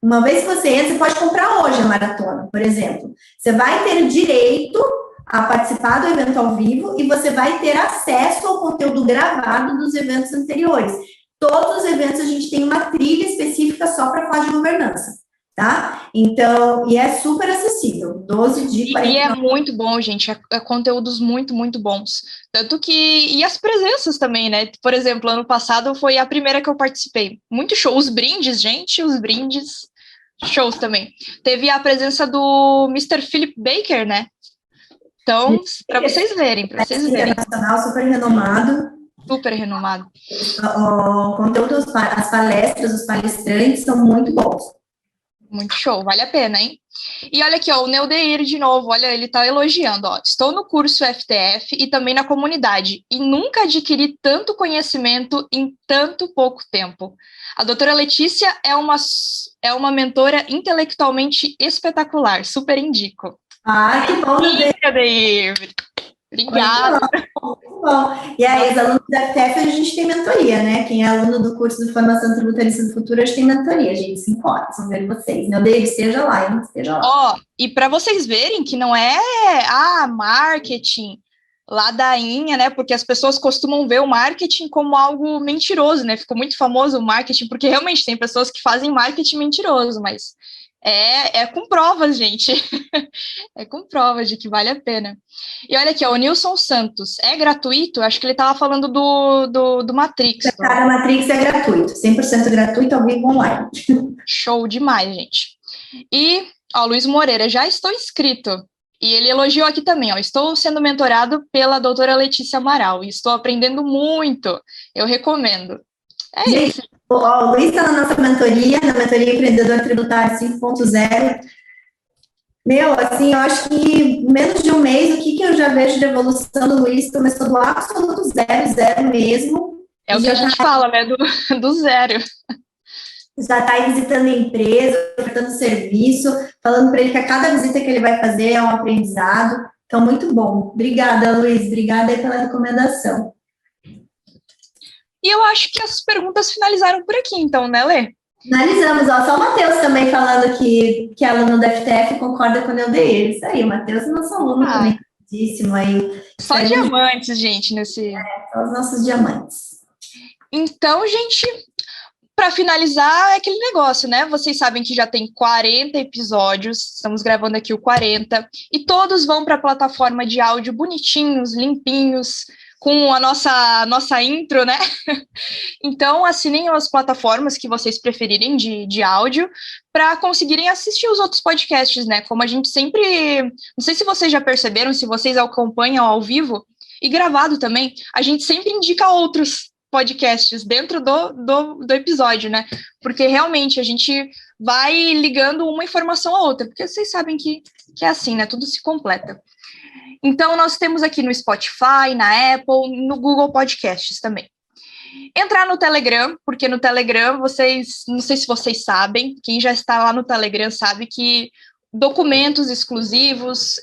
uma vez que você entra, você pode comprar hoje a maratona, por exemplo. Você vai ter direito a participar do evento ao vivo e você vai ter acesso ao conteúdo gravado dos eventos anteriores. Todos os eventos a gente tem uma trilha específica só para falar de governança, tá? Então, e é super acessível, 12 de 49. E é muito bom, gente, é conteúdos muito, muito bons. Tanto que, e as presenças também, né? Por exemplo, ano passado foi a primeira que eu participei. Muito show, os brindes, gente, os brindes, shows também. Teve a presença do Mr. Philip Baker, né? Então, para vocês verem, Internacional, super renomado. Super renomado. O conteúdo, as palestras, os palestrantes são muito bons. Muito show, vale a pena, hein? E olha aqui, ó, o Neudeir de novo, olha, ele tá elogiando, ó. Estou no curso FTF e também na comunidade, e nunca adquiri tanto conhecimento em tanto pouco tempo. A doutora Letícia é uma mentora intelectualmente espetacular, super indico. Ah, que bom, Neudeir! Obrigada. Muito bom. E aí, os alunos da FTF, a gente tem mentoria, né? Quem é aluno do curso de formação tributarista do futuro, a gente tem mentoria, gente. 5 horas, vamos ver vocês. Meu Deus, esteja lá, hein? Esteja lá. Ó, e para vocês verem que não é marketing, ladainha, né? Porque as pessoas costumam ver o marketing como algo mentiroso, né? Ficou muito famoso o marketing, porque realmente tem pessoas que fazem marketing mentiroso, mas é com provas, gente. É com provas de que vale a pena. E olha aqui, ó, o Nilson Santos, é gratuito? Acho que ele estava falando do Matrix. Cada Matrix é gratuito, 100% gratuito, ao vivo online. Show demais, gente. E, ó, Luiz Moreira, já estou inscrito. E ele elogiou aqui também, ó, estou sendo mentorado pela doutora Letícia Amaral e estou aprendendo muito. Eu recomendo. É isso. O Luiz está na nossa mentoria, na mentoria Empreendedor Tributário 5.0. Meu, assim, eu acho que menos de um mês, o que eu já vejo de evolução do Luiz começou do absoluto zero mesmo. É o que a gente fala, né, do zero. Já está aí visitando a empresa, ofertando serviço, falando para ele que a cada visita que ele vai fazer é um aprendizado. Então, muito bom. Obrigada, Luiz. Obrigada aí pela recomendação. E eu acho que as perguntas finalizaram por aqui, então, né, Lê? Finalizamos, ó, só o Matheus também falando que é aluno da FTF concorda com o Neudeir. Isso aí, o Matheus é nosso aluno também, aí. Só diamantes, gente, nesse... Só os nossos diamantes. Então, gente, para finalizar, é aquele negócio, né? Vocês sabem que já tem 40 episódios, estamos gravando aqui o 40, e todos vão para a plataforma de áudio bonitinhos, limpinhos, com a nossa intro, né? Então, assinem as plataformas que vocês preferirem de áudio para conseguirem assistir os outros podcasts, né? Como a gente sempre... Não sei se vocês já perceberam, se vocês acompanham ao vivo e gravado também, a gente sempre indica outros podcasts dentro do episódio, né? Porque realmente a gente vai ligando uma informação a outra, porque vocês sabem que é assim, né? Tudo se completa. Então, nós temos aqui no Spotify, na Apple, no Google Podcasts também. Entrar no Telegram, porque no Telegram vocês, não sei se vocês sabem, quem já está lá no Telegram sabe que documentos exclusivos,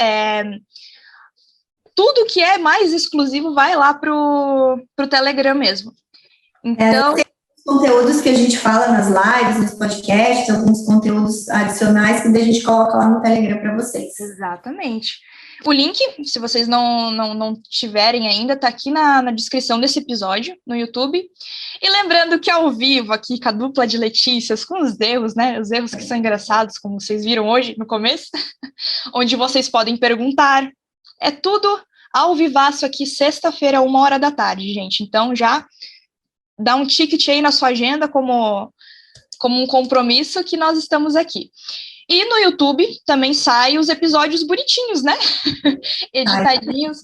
tudo que é mais exclusivo vai lá pro Telegram mesmo. Então... tem conteúdos que a gente fala nas lives, nos podcasts, alguns conteúdos adicionais que a gente coloca lá no Telegram para vocês. Exatamente. O link, se vocês não tiverem ainda, está aqui na descrição desse episódio, no YouTube. E lembrando que ao vivo, aqui com a dupla de Letícias, com os erros, né? Os erros que são engraçados, como vocês viram hoje, no começo, onde vocês podem perguntar. É tudo ao vivaço aqui, sexta-feira, 13h, gente. Então, já dá um ticket aí na sua agenda como um compromisso que nós estamos aqui. E no YouTube também saem os episódios bonitinhos, né? Editadinhos.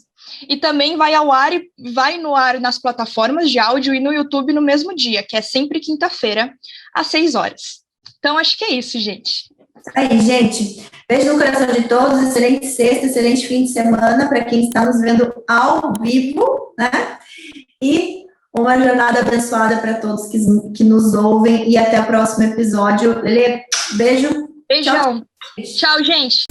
E também vai no ar nas plataformas de áudio e no YouTube no mesmo dia, que é sempre quinta-feira, às 6h. Então, acho que é isso, gente. Aí, gente. Beijo no coração de todos. Excelente sexta, excelente fim de semana para quem está nos vendo ao vivo, né? E uma jornada abençoada para todos que nos ouvem. E até o próximo episódio. Lelê, beijo. Beijão. Tchau, gente.